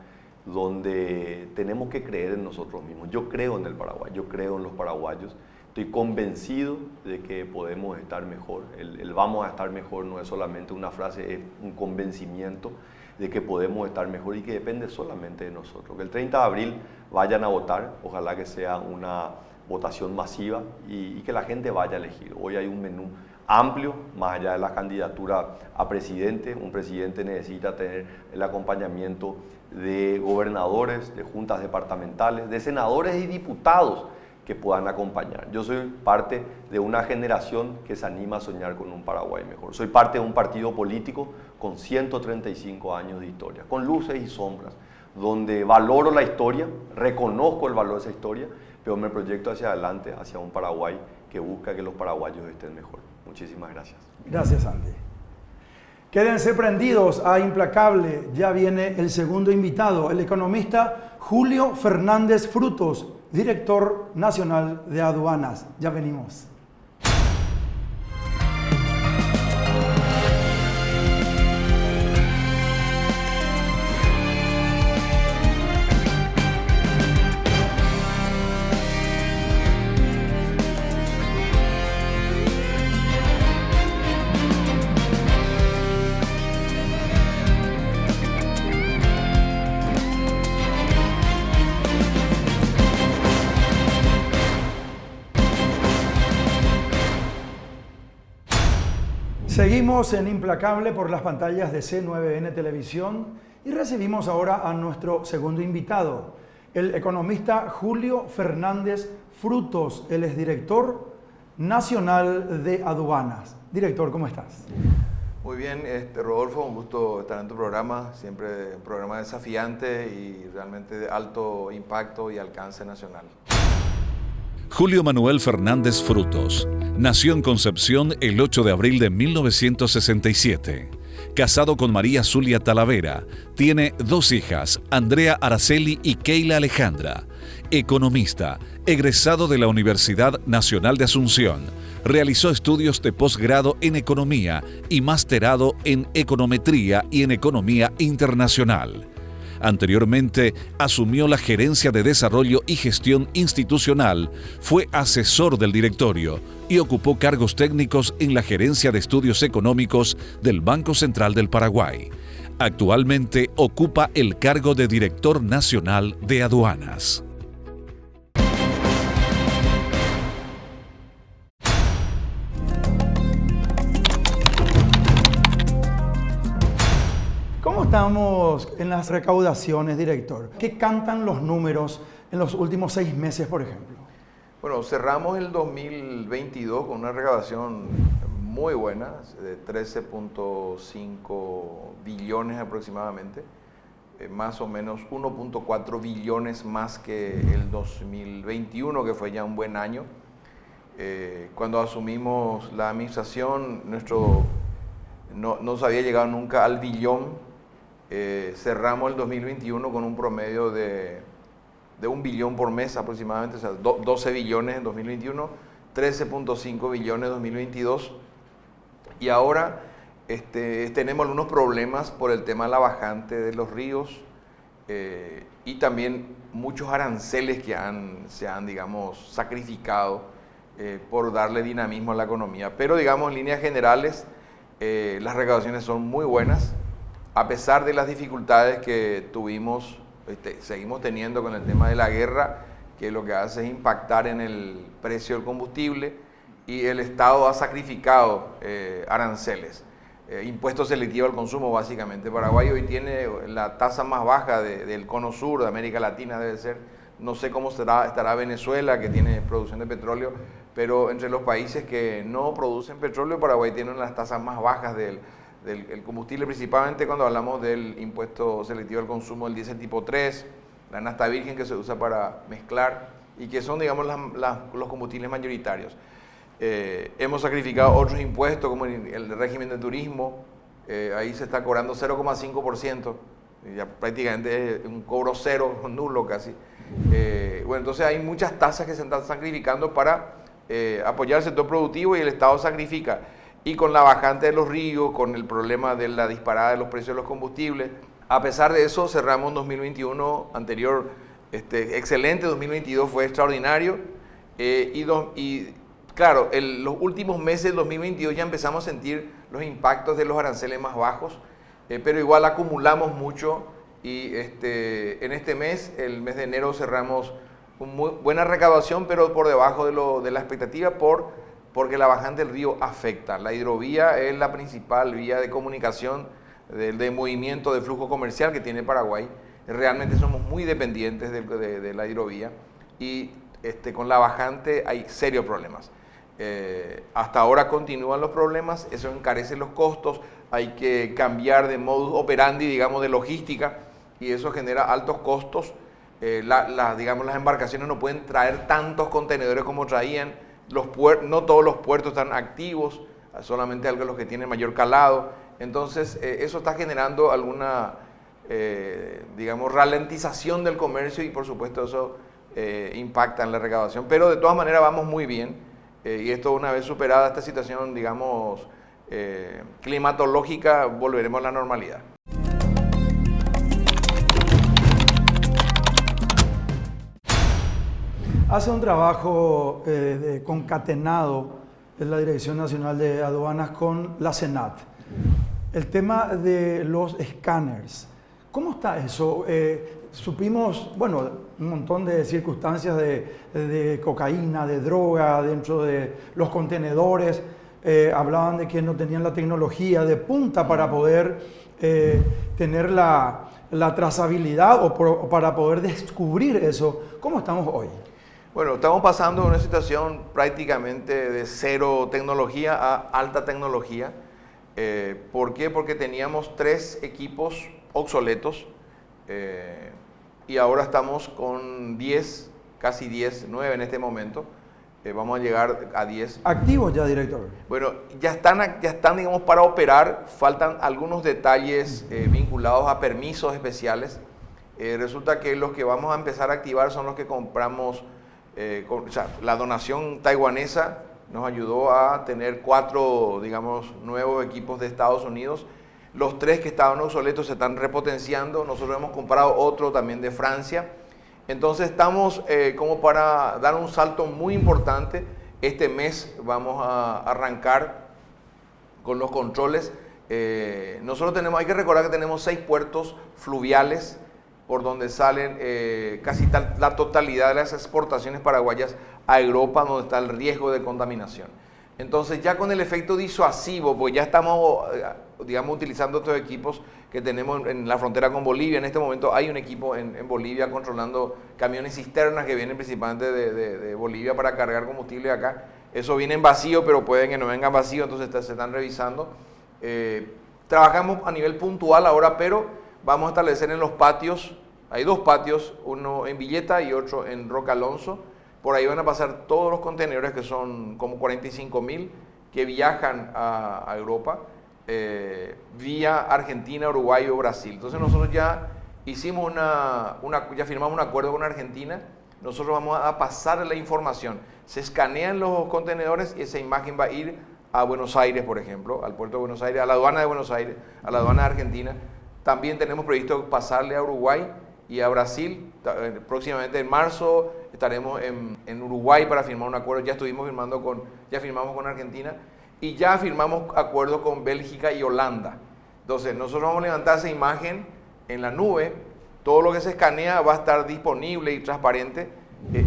donde tenemos que creer en nosotros mismos. Yo creo en el Paraguay, yo creo en los paraguayos, estoy convencido de que podemos estar mejor. El vamos a estar mejor no es solamente una frase, es un convencimiento de que podemos estar mejor y que depende solamente de nosotros. Que el 30 de abril vayan a votar, ojalá que sea una votación masiva y que la gente vaya a elegir. Hoy hay un menú amplio, más allá de la candidatura a presidente. Un presidente necesita tener el acompañamiento de gobernadores, de juntas departamentales, de senadores y diputados que puedan acompañar. Yo soy parte de una generación que se anima a soñar con un Paraguay mejor. Soy parte de un partido político con 135 años de historia, con luces y sombras, donde valoro la historia, reconozco el valor de esa historia, pero me proyecto hacia adelante, hacia un Paraguay que busca que los paraguayos estén mejor. Muchísimas gracias. Gracias, Santi. Quédense prendidos a Implacable. Ya viene el segundo invitado, el economista Julio Fernández Frutos, director nacional de aduanas. Ya venimos. Seguimos en Implacable por las pantallas de C9N Televisión y recibimos ahora a nuestro segundo invitado, el economista Julio Fernández Frutos. Él es director nacional de aduanas. Director, ¿cómo estás? Muy bien, Rodolfo, un gusto estar en tu programa, siempre un programa desafiante y realmente de alto impacto y alcance nacional. Julio Manuel Fernández Frutos nació en Concepción el 8 de abril de 1967. Casado con María Zulia Talavera, tiene 2 hijas, Andrea Araceli y Keila Alejandra. Economista, egresado de la Universidad Nacional de Asunción. Realizó estudios de posgrado en Economía y masterado en Econometría y en Economía Internacional. Anteriormente, asumió la gerencia de Desarrollo y Gestión Institucional, fue asesor del directorio y ocupó cargos técnicos en la Gerencia de Estudios Económicos del Banco Central del Paraguay. Actualmente ocupa el cargo de Director Nacional de Aduanas. ¿Cómo estamos en las recaudaciones, director? ¿Qué cantan los números en los últimos 6 meses, por ejemplo? Bueno, cerramos el 2022 con una recaudación muy buena, de 13.5 billones aproximadamente, más o menos 1.4 billones más que el 2021, que fue ya un buen año. Cuando asumimos la administración, no se había llegado nunca al billón. Cerramos el 2021 con un promedio de 1 billón por mes aproximadamente, o sea, 12 billones en 2021, 13.5 billones en 2022. Y ahora tenemos algunos problemas por el tema de la bajante de los ríos y también muchos aranceles que se han, digamos, sacrificado por darle dinamismo a la economía. Pero, digamos, en líneas generales, las recaudaciones son muy buenas, a pesar de las dificultades que tuvimos, seguimos teniendo con el tema de la guerra, que lo que hace es impactar en el precio del combustible, y el Estado ha sacrificado aranceles, impuesto selectivo al consumo básicamente. Paraguay hoy tiene la tasa más baja del cono sur de América Latina, debe ser. No sé cómo estará Venezuela, que tiene producción de petróleo, pero entre los países que no producen petróleo, Paraguay tiene las tasas más bajas del combustible, principalmente cuando hablamos del impuesto selectivo al consumo del diésel tipo 3, la nafta virgen que se usa para mezclar y que son, digamos, los combustibles mayoritarios. Hemos sacrificado otros impuestos como el régimen de turismo, ahí se está cobrando 0,5%, ya prácticamente es un cobro cero, nulo casi. Bueno, entonces hay muchas tasas que se están sacrificando para apoyar el sector productivo y el Estado sacrifica. Y con la bajante de los ríos, con el problema de la disparada de los precios de los combustibles, A pesar de eso, cerramos 2021 anterior, excelente, 2022 fue extraordinario, y claro, los últimos meses del 2022 ya empezamos a sentir los impactos de los aranceles más bajos, pero igual acumulamos mucho, y en este mes, el mes de enero, cerramos con muy buena recaudación, pero por debajo de la expectativa porque la bajante del río afecta. La hidrovía es la principal vía de comunicación, de movimiento, de flujo comercial que tiene Paraguay. Realmente somos muy dependientes de la hidrovía, y con la bajante hay serios problemas. Hasta ahora continúan los problemas, eso encarece los costos, hay que cambiar de modus operandi, digamos, de logística, y eso genera altos costos. Digamos, las embarcaciones no pueden traer tantos contenedores como traían, no todos los puertos están activos, solamente algunos los que tienen mayor calado. Entonces, eso está generando alguna, digamos, ralentización del comercio, y por supuesto eso impacta en la recaudación. Pero de todas maneras vamos muy bien, y esto, una vez superada esta situación, digamos, climatológica, volveremos a la normalidad. Hace un trabajo concatenado en la Dirección Nacional de Aduanas con la SENAT. El tema de los escáneres, ¿cómo está eso? Supimos, bueno, un montón de circunstancias de cocaína, de droga dentro de los contenedores. Hablaban de que no tenían la tecnología de punta para poder tener la trazabilidad o para poder descubrir eso. ¿Cómo estamos hoy? Bueno, estamos pasando de una situación prácticamente de cero tecnología a alta tecnología. ¿Por qué? Porque teníamos 3 equipos obsoletos, y ahora estamos con 10, casi 10, 9 en este momento. Vamos a llegar a 10. ¿Activos ya, director? Bueno, ya están, digamos, para operar. Faltan algunos detalles vinculados a permisos especiales. Resulta que los que vamos a empezar a activar son los que compramos. O sea, la donación taiwanesa nos ayudó a tener 4, digamos, nuevos equipos de Estados Unidos. Los 3 que estaban obsoletos se están repotenciando. Nosotros hemos comprado otro también de Francia. Entonces estamos como para dar un salto muy importante. Este mes vamos a arrancar con los controles. Nosotros hay que recordar que tenemos 6 puertos fluviales por donde salen casi la totalidad de las exportaciones paraguayas a Europa, donde está el riesgo de contaminación. Entonces, ya con el efecto disuasivo, pues ya estamos, digamos, utilizando estos equipos que tenemos en la frontera con Bolivia. En este momento hay un equipo en Bolivia controlando camiones cisternas que vienen principalmente de Bolivia para cargar combustible acá. Eso viene en vacío, pero pueden que no vengan vacío, entonces se están revisando. Trabajamos a nivel puntual ahora, pero vamos a establecer en los patios, hay 2 patios, uno en Villeta y otro en Roca Alonso. Por ahí van a pasar todos los contenedores, que son como 45.000, que viajan a Europa vía Argentina, Uruguay o Brasil. Entonces nosotros ya hicimos ya firmamos un acuerdo con Argentina. Nosotros vamos a pasar la información. Se escanean los contenedores y esa imagen va a ir a Buenos Aires, por ejemplo, al puerto de Buenos Aires, a la aduana de Buenos Aires, a la aduana de Argentina. También tenemos previsto pasarle a Uruguay y a Brasil. Próximamente en marzo estaremos en Uruguay para firmar un acuerdo. Ya firmamos con Argentina y ya firmamos acuerdos con Bélgica y Holanda. Entonces nosotros vamos a levantar esa imagen en la nube. Todo lo que se escanea va a estar disponible y transparente.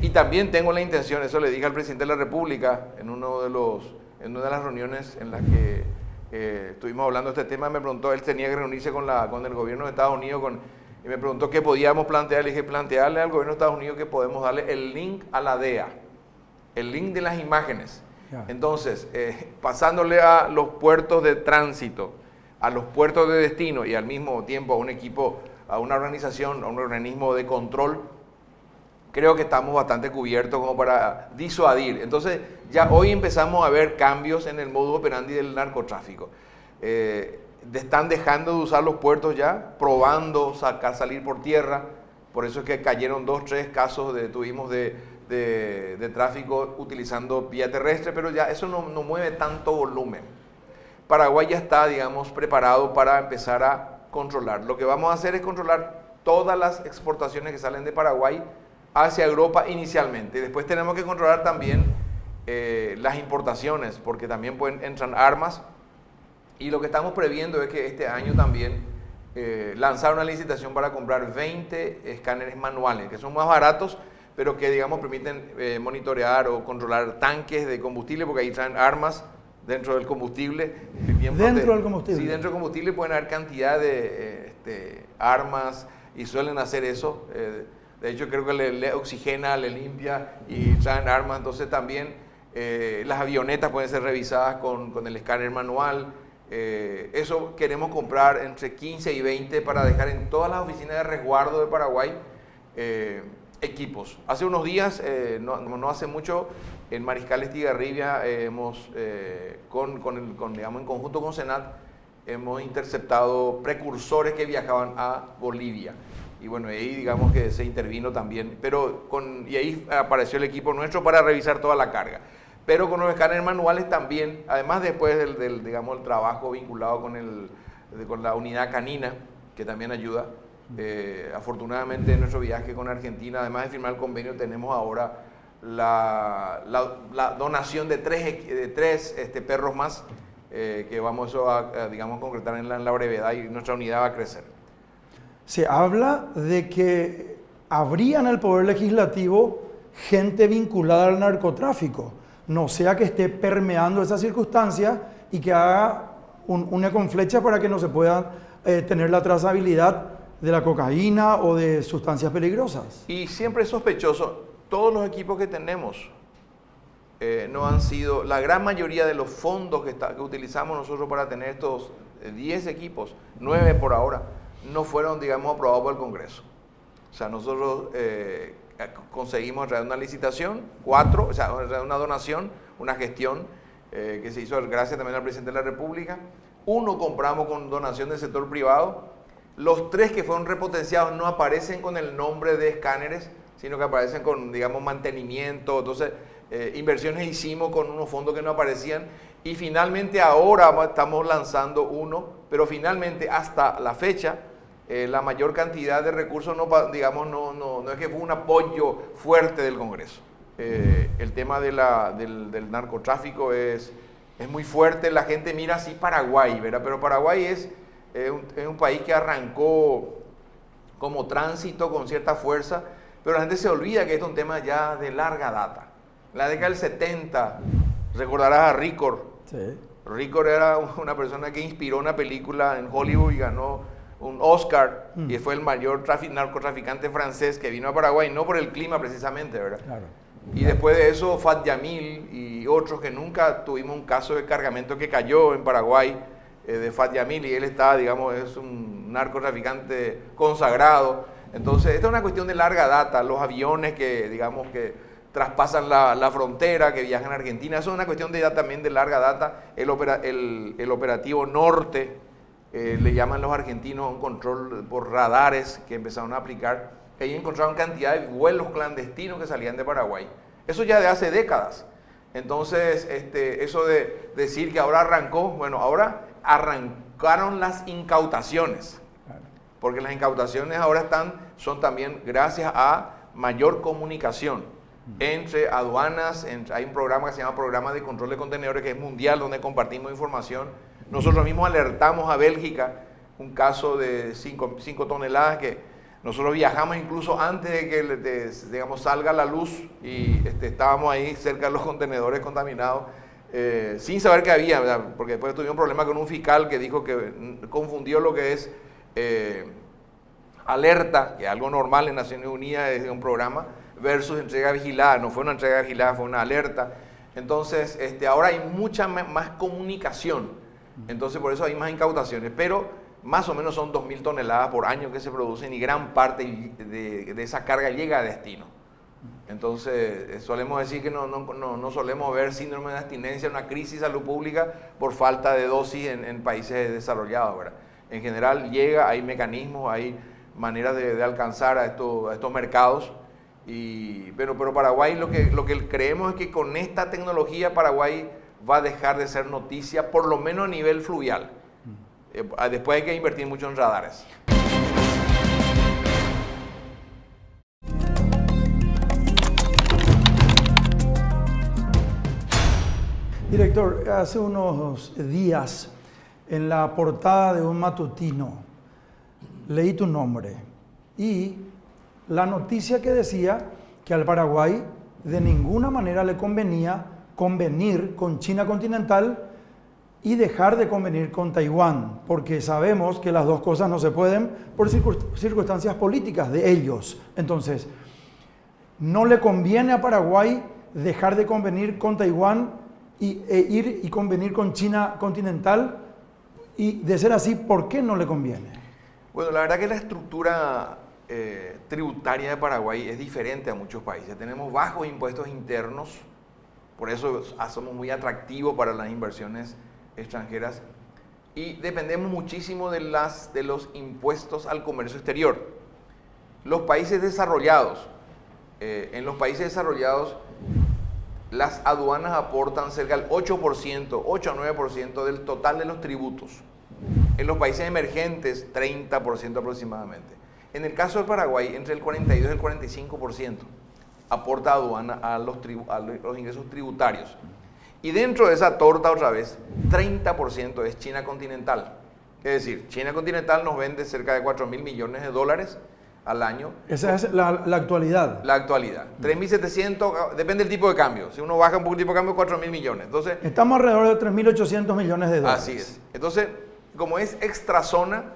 Y también tengo la intención, eso le dije al presidente de la República en una de las reuniones en las que estuvimos hablando de este tema. Me preguntó, él tenía que reunirse con el gobierno de Estados Unidos y me preguntó qué podíamos plantear. Le dije, plantearle al gobierno de Estados Unidos que podemos darle el link a la DEA, el link de las imágenes. Entonces, pasándole a los puertos de tránsito, a los puertos de destino y al mismo tiempo a un equipo, a una organización, a un organismo de control, creo que estamos bastante cubiertos como para disuadir. Entonces, ya hoy empezamos a ver cambios en el modus operandi del narcotráfico. Están dejando de usar los puertos ya, probando salir por tierra. Por eso es que cayeron 2, 3 casos tuvimos de tráfico utilizando vía terrestre, pero ya eso no mueve tanto volumen. Paraguay ya está, digamos, preparado para empezar a controlar. Lo que vamos a hacer es controlar todas las exportaciones que salen de Paraguay hacia Europa inicialmente. Después tenemos que controlar también las importaciones, porque también entran armas. Y lo que estamos previendo es que este año también lanzar una licitación para comprar 20 escáneres manuales, que son más baratos, pero que, digamos, permiten monitorear o controlar tanques de combustible, porque ahí traen armas dentro del combustible. ¿Dentro del combustible? Sí, dentro del combustible pueden haber cantidad de armas y suelen hacer eso. De hecho, creo que le oxigena, le limpia y traen armas. Entonces también las avionetas pueden ser revisadas con el escáner manual. Eso queremos comprar entre 15 y 20 para dejar en todas las oficinas de resguardo de Paraguay equipos. Hace unos días, no hace mucho, en Mariscal Estigarribia hemos, digamos, en conjunto con Senat, hemos interceptado precursores que viajaban a Bolivia. Y bueno, ahí digamos que se intervino también, y ahí apareció el equipo nuestro para revisar toda la carga. Pero con los escáneres manuales también, además después digamos, el trabajo vinculado con la unidad canina, que también ayuda. Afortunadamente en nuestro viaje con Argentina, además de firmar el convenio, tenemos ahora la donación de tres perros más que vamos a digamos, concretar en la brevedad, y nuestra unidad va a crecer. Se habla de que habría en el Poder Legislativo gente vinculada al narcotráfico, no sea que esté permeando esa circunstancia y que haga una con flecha para que no se pueda tener la trazabilidad de la cocaína o de sustancias peligrosas. Y siempre es sospechoso, todos los equipos que tenemos no han sido, la gran mayoría de los fondos que utilizamos nosotros para tener estos 10 equipos, 9 por ahora, no fueron, digamos, aprobados por el Congreso. O sea, nosotros conseguimos realizar una licitación, 4, o sea, una donación, una gestión que se hizo gracias también al presidente de la República. 1 compramos con donación del sector privado. Los 3 que fueron repotenciados no aparecen con el nombre de escáneres, sino que aparecen con, digamos, mantenimiento. Entonces, inversiones hicimos con unos fondos que no aparecían. Y finalmente ahora estamos lanzando uno, pero finalmente hasta la fecha, la mayor cantidad de recursos no es que fue un apoyo fuerte del Congreso. El tema del narcotráfico es muy fuerte. La gente mira así Paraguay, ¿verdad? Pero Paraguay es un país que arrancó como tránsito con cierta fuerza, pero la gente se olvida que es un tema ya de larga data. En la década del 70, recordarás a Ricor. Sí. Ricor era una persona que inspiró una película en Hollywood y ganó un Oscar, y fue el mayor narcotraficante francés que vino a Paraguay, no por el clima precisamente, ¿verdad? Claro. Y después de eso, Fat Yamil y otros, que nunca tuvimos un caso de cargamento que cayó en Paraguay de Fat Yamil, y él está, digamos, es un narcotraficante consagrado. Entonces, esta es una cuestión de larga data. Los aviones que, digamos, que traspasan la frontera, que viajan a Argentina, eso es una cuestión también de larga data. El operativo Norte, le llaman los argentinos un control por radares que empezaron a aplicar. Ahí encontraron cantidad de vuelos clandestinos que salían de Paraguay. Eso ya de hace décadas. Entonces, eso de decir que ahora arrancó, bueno, ahora arrancaron las incautaciones. Porque las incautaciones ahora son también gracias a mayor comunicación entre aduanas. Hay un programa que se llama Programa de Control de Contenedores, que es mundial, donde compartimos información. Nosotros mismos alertamos a Bélgica un caso de 5 toneladas que nosotros viajamos incluso antes de que digamos, salga la luz, y estábamos ahí cerca de los contenedores contaminados sin saber qué había, ¿verdad? Porque después tuvimos un problema con un fiscal que dijo que confundió lo que es alerta, que es algo normal en Naciones Unidas, es un programa, versus entrega vigilada. No fue una entrega vigilada, fue una alerta. Entonces, ahora hay mucha más comunicación. Entonces, por eso hay más incautaciones, pero más o menos son 2.000 toneladas por año que se producen, y gran parte de esa carga llega a destino. Entonces, solemos decir que no solemos ver síndrome de abstinencia, una crisis de salud pública por falta de dosis en países desarrollados, ¿verdad? En general llega, hay mecanismos, hay maneras de alcanzar a estos mercados. Pero Paraguay, lo que creemos es que con esta tecnología Paraguay va a dejar de ser noticia, por lo menos a nivel fluvial. Después hay que invertir mucho en radares. Director, hace unos días en la portada de un matutino leí tu nombre y la noticia que decía que al Paraguay de ninguna manera le convenía convenir con China continental y dejar de convenir con Taiwán, porque sabemos que las dos cosas no se pueden por circunstancias políticas de ellos. Entonces, no le conviene a Paraguay dejar de convenir con Taiwán e ir y convenir con China continental, y de ser así, ¿por qué no le conviene? Bueno, la verdad que la estructura tributaria de Paraguay es diferente a muchos países. Tenemos bajos impuestos internos, por eso somos muy atractivos para las inversiones extranjeras, y dependemos muchísimo de los impuestos al comercio exterior. Los países desarrollados, en los países desarrollados, las aduanas aportan cerca del 8%, 8 a 9% del total de los tributos. En los países emergentes, 30% aproximadamente. En el caso de Paraguay, entre el 42 y el 45% aporta aduana a los ingresos tributarios. Y dentro de esa torta, otra vez, 30% es China continental. Es decir, China continental nos vende cerca de 4.000 millones de dólares al año. Esa es la actualidad. La actualidad. 3.700, depende del tipo de cambio. Si uno baja un poco el tipo de cambio, 4.000 millones. Entonces, estamos alrededor de 3.800 millones de dólares. Así es. Entonces, como es extrazona,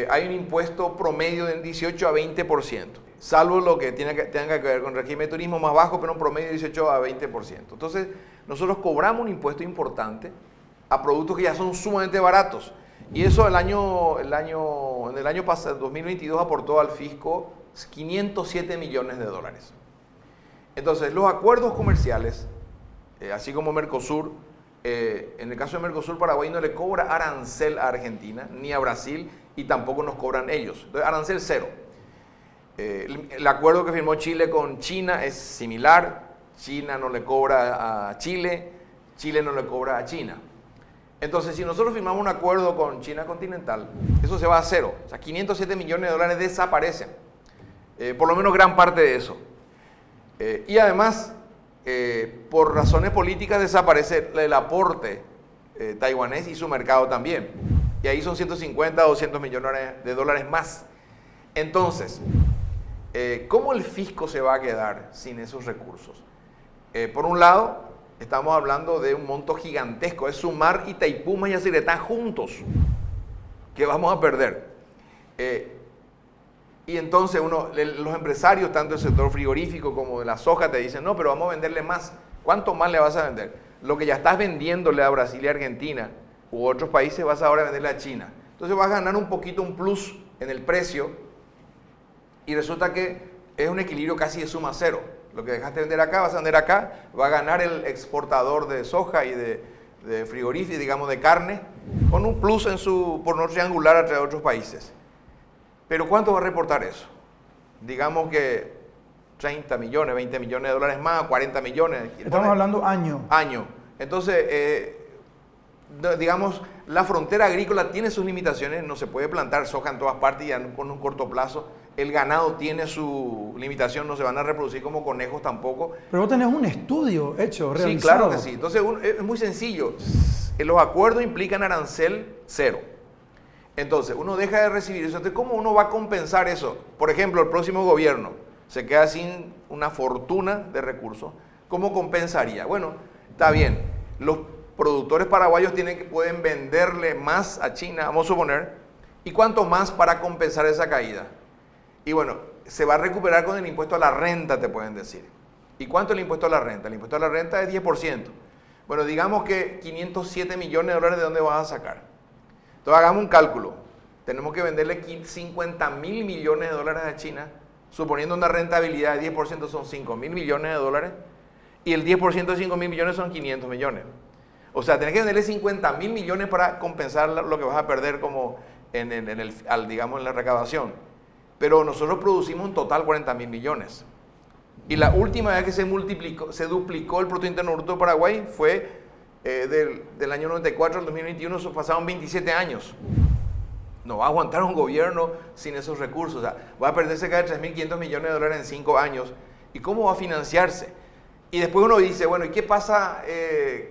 hay un impuesto promedio de 18 a 20%. Salvo lo que tenga que ver con régimen de turismo más bajo, pero un promedio de 18 a 20%. Entonces, nosotros cobramos un impuesto importante a productos que ya son sumamente baratos. Y eso en el año pasado, 2022, aportó al fisco 507 millones de dólares. Entonces, los acuerdos comerciales, así como Mercosur, en el caso de Mercosur, Paraguay no le cobra arancel a Argentina, ni a Brasil, y tampoco nos cobran ellos. Entonces, arancel cero. El acuerdo que firmó Chile con China es similar. China no le cobra a Chile, Chile no le cobra a China. Entonces, si nosotros firmamos un acuerdo con China continental, eso se va a cero. O sea, 507 millones de dólares desaparecen. Por lo menos gran parte de eso. Y además, por razones políticas, desaparece el aporte taiwanés y su mercado también. Y ahí son 150 o 200 millones de dólares más. Entonces, ¿cómo el fisco se va a quedar sin esos recursos? Por un lado, estamos hablando de un monto gigantesco, es sumar Itaipú y Yacyretá juntos, que vamos a perder. Y entonces los empresarios, tanto del sector frigorífico como de la soja, te dicen, no, pero vamos a venderle más. ¿Cuánto más le vas a vender? Lo que ya estás vendiéndole a Brasil y Argentina u otros países, vas ahora a venderle a China. Entonces vas a ganar un poquito, un plus en el precio, y resulta que es un equilibrio casi de suma cero. Lo que dejaste de vender acá, vas a vender acá, va a ganar el exportador de soja y de frigorífico, digamos de carne, con un plus por no triangular a través de otros países. Pero ¿cuánto va a reportar eso? Digamos que 30 millones, 20 millones de dólares más, 40 millones. Estamos hablando año. Año. Entonces, digamos, la frontera agrícola tiene sus limitaciones, no se puede plantar soja en todas partes y con un corto plazo. El ganado tiene su limitación, no se van a reproducir como conejos tampoco. Pero vos tenés un estudio hecho, realizado. Sí, claro que sí. Entonces, es muy sencillo. Los acuerdos implican arancel cero. Entonces, uno deja de recibir eso. Entonces, ¿cómo uno va a compensar eso? Por ejemplo, el próximo gobierno se queda sin una fortuna de recursos. ¿Cómo compensaría? Bueno, está bien. Los productores paraguayos pueden venderle más a China, vamos a suponer. ¿Y cuánto más para compensar esa caída? Y bueno, se va a recuperar con el impuesto a la renta, te pueden decir. ¿Y cuánto es el impuesto a la renta? El impuesto a la renta es 10%. Bueno, digamos que 507 millones de dólares, ¿de dónde vas a sacar? Entonces hagamos un cálculo. Tenemos que venderle 50 mil millones de dólares a China, suponiendo una rentabilidad de 10% son 5 mil millones de dólares, y el 10% de 5 mil millones son 500 millones. O sea, tenés que venderle 50 mil millones para compensar lo que vas a perder como digamos, en la recaudación. Pero nosotros producimos en total 40 mil millones. Y la última vez que se duplicó el Producto Interno Bruto de Paraguay fue del año 94 al 2021, pasaron 27 años. No va a aguantar un gobierno sin esos recursos. O sea, va a perder cerca de 3.500 millones de dólares en 5 años. ¿Y cómo va a financiarse? Y después uno dice, bueno, ¿y qué pasa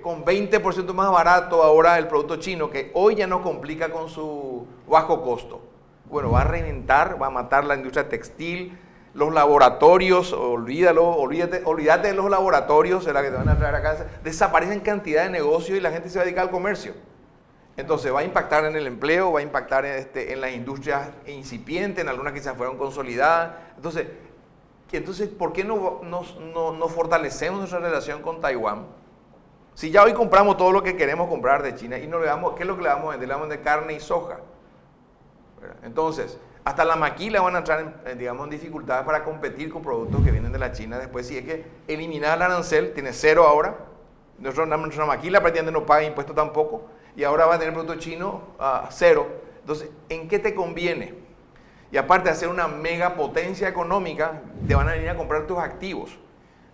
con 20% más barato ahora el producto chino, que hoy ya no complica con su bajo costo? Bueno, va a reinventar, va a matar la industria textil, los laboratorios, olvídate de los laboratorios, de la que te van a traer acá, desaparecen cantidad de negocios y la gente se va a dedicar al comercio. Entonces va a impactar en el empleo, va a impactar en las industrias incipientes, en algunas que se fueron consolidadas. Entonces, ¿por qué no fortalecemos nuestra relación con Taiwán? Si ya hoy compramos todo lo que queremos comprar de China y no le damos, ¿qué es lo que le vamos a vender? Le vamos a vender carne y soja. Entonces, hasta la maquila van a entrar en dificultades para competir con productos que vienen de la China. Después, si es que eliminar el arancel, tiene 0 ahora. Nuestra maquila prácticamente no paga impuestos tampoco. Y ahora va a tener producto chino a 0. Entonces, ¿en qué te conviene? Y aparte de hacer una mega potencia económica, te van a venir a comprar tus activos.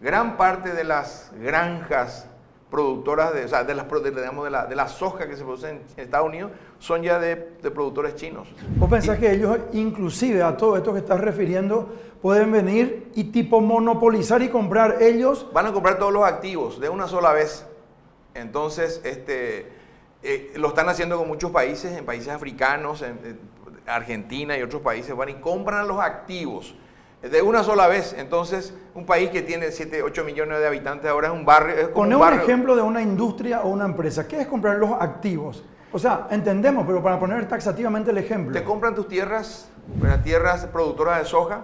Gran parte de las granjas productoras, de la soja que se produce en Estados Unidos, son ya de productores chinos. ¿Vos pensás que ellos, inclusive a todo esto que estás refiriendo, pueden venir y tipo monopolizar y comprar ellos? Van a comprar todos los activos de una sola vez. Entonces, lo están haciendo con muchos países, en países africanos, en Argentina y otros países, van y compran los activos de una sola vez. Entonces, un país que tiene 7, 8 millones de habitantes ahora es un barrio. Poné un ejemplo de una industria o una empresa. ¿Qué es comprar los activos? O sea, entendemos, pero para poner taxativamente el ejemplo. Te compran tus tierras productoras de soja.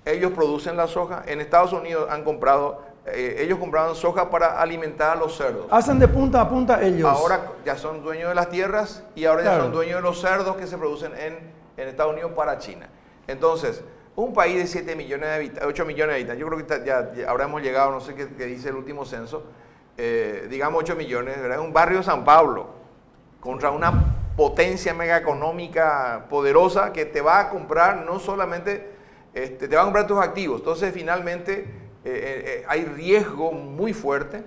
Ellos producen la soja. En Estados Unidos han comprado, ellos compraban soja para alimentar a los cerdos. Hacen de punta a punta ellos. Ahora ya son dueños de las tierras y ahora ya son dueños de los cerdos que se producen en Estados Unidos para China. Entonces, un país de 7 millones de habitantes, 8 millones de habitantes, yo creo que ya ahora hemos llegado, no sé qué dice el último censo, digamos 8 millones, ¿verdad? Un barrio de San Pablo, contra una potencia mega económica poderosa que te va a comprar no solamente, te va a comprar tus activos. Entonces, finalmente, hay riesgo muy fuerte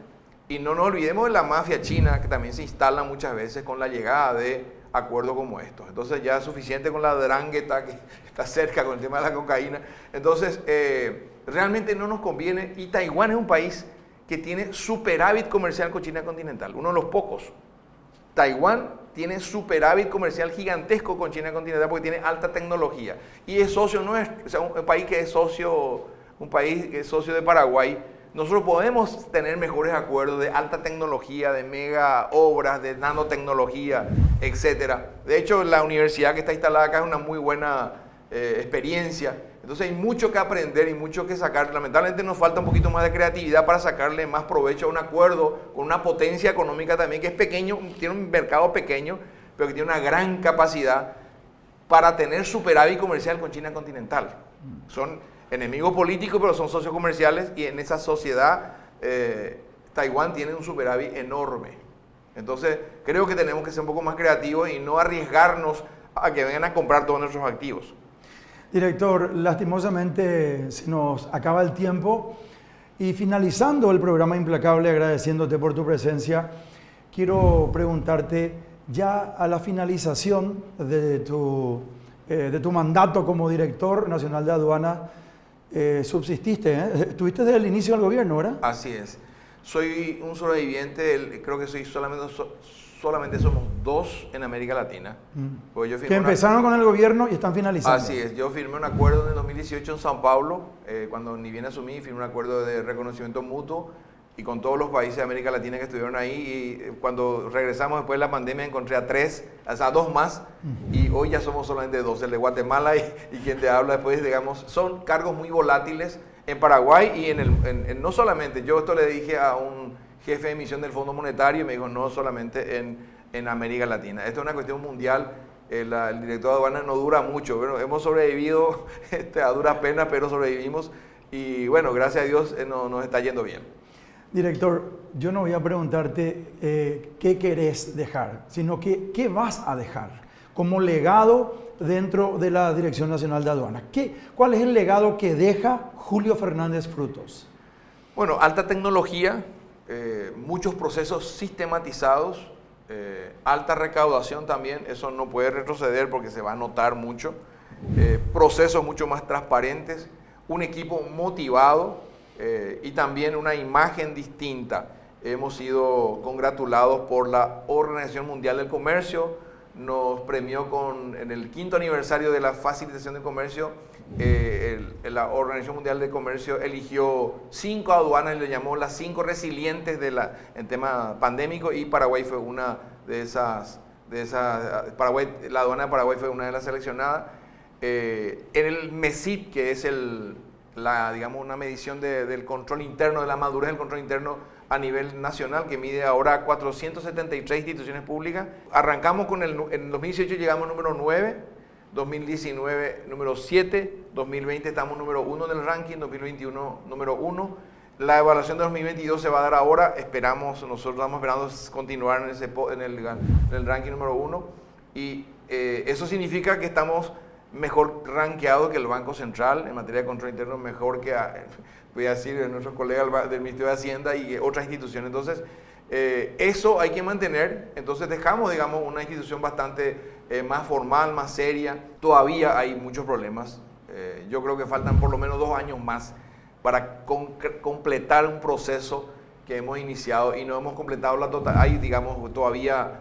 y no nos olvidemos de la mafia china que también se instala muchas veces con la llegada de acuerdos como estos. Entonces ya es suficiente con la drangueta que está cerca con el tema de la cocaína. Entonces realmente no nos conviene, y Taiwán es un país que tiene superávit comercial con China continental, uno de los pocos. Taiwán tiene superávit comercial gigantesco con China continental porque tiene alta tecnología y es socio nuestro, o sea, un país que es socio de Paraguay. Nosotros podemos tener mejores acuerdos de alta tecnología, de mega obras, de nanotecnología, etcétera. De hecho, la universidad que está instalada acá es una muy buena experiencia. Entonces hay mucho que aprender y mucho que sacar. Lamentablemente nos falta un poquito más de creatividad para sacarle más provecho a un acuerdo con una potencia económica también que es pequeño, tiene un mercado pequeño, pero que tiene una gran capacidad para tener superávit comercial con China continental. Son enemigos políticos, pero son socios comerciales, y en esa sociedad Taiwán tiene un superávit enorme. Entonces creo que tenemos que ser un poco más creativos y no arriesgarnos a que vengan a comprar todos nuestros activos. Director, lastimosamente se nos acaba el tiempo y finalizando el programa Implacable, agradeciéndote por tu presencia, quiero preguntarte, ya a la finalización de tu mandato como director nacional de aduanas, subsististe, estuviste desde el inicio del gobierno, ¿verdad? Así es. Soy un sobreviviente, creo que solamente somos 2 en América Latina. Pues yo que empezaron con el gobierno y están finalizando. Así es, yo firmé un acuerdo en el 2018 en Sao Paulo, cuando ni bien asumí, firmé un acuerdo de reconocimiento mutuo y con todos los países de América Latina que estuvieron ahí, y cuando regresamos después de la pandemia encontré a 2 más, y hoy ya somos solamente 2, el de Guatemala y quien te habla después, digamos, son cargos muy volátiles en Paraguay y no solamente, yo esto le dije a un jefe de misión del Fondo Monetario y me dijo no solamente en América Latina, esto es una cuestión mundial. El director de aduanas no dura mucho, bueno, hemos sobrevivido a duras penas, pero sobrevivimos y bueno, gracias a Dios nos está yendo bien. Director, yo no voy a preguntarte qué querés dejar, sino qué vas a dejar como legado dentro de la Dirección Nacional de Aduanas. ¿Cuál es el legado que deja Julio Fernández Frutos? Bueno, alta tecnología, muchos procesos sistematizados, alta recaudación también, eso no puede retroceder porque se va a notar mucho, procesos mucho más transparentes, un equipo motivado y también una imagen distinta. Hemos sido congratulados por la Organización Mundial del Comercio, nos premió en el 5º aniversario de la facilitación del comercio. La Organización Mundial del Comercio eligió 5 aduanas y le llamó las 5 resilientes en tema pandémico, y Paraguay fue una de esas. La aduana de Paraguay fue una de las seleccionadas. En el MESIT, que es digamos, una medición del control interno, de la madurez del control interno a nivel nacional, que mide ahora 473 instituciones públicas. Arrancamos en 2018 llegamos número 9, 2019 número 7, 2020 estamos número 1 del ranking, 2021 número 1. La evaluación de 2022 se va a dar ahora, nosotros estamos esperando continuar en el ranking número 1, y eso significa que estamos mejor rankeado que el Banco Central en materia de control interno, mejor que, voy a decir, nuestros colegas del Ministerio de Hacienda y otras instituciones. Entonces, eso hay que mantener. Entonces dejamos, digamos, una institución bastante más formal, más seria. Todavía hay muchos problemas. Yo creo que faltan por lo menos 2 años más para completar un proceso que hemos iniciado y no hemos completado la total. Hay, digamos, todavía...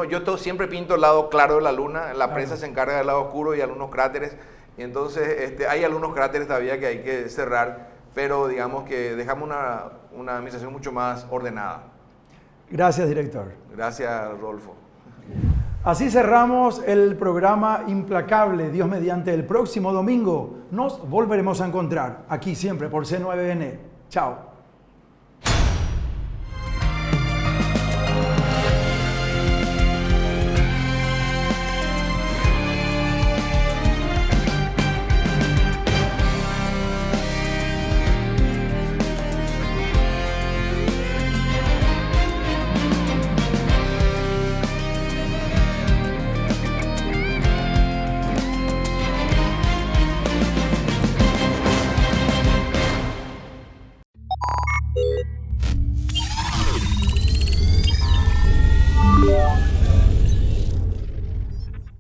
yo siempre pinto el lado claro de la luna, la prensa se encarga del lado oscuro y algunos cráteres, y entonces hay algunos cráteres todavía que hay que cerrar, pero digamos que dejamos una administración mucho más ordenada. Gracias, director. Gracias, Rodolfo. Así cerramos el programa Implacable. Dios mediante, el próximo domingo nos volveremos a encontrar aquí siempre por C9N. Chao.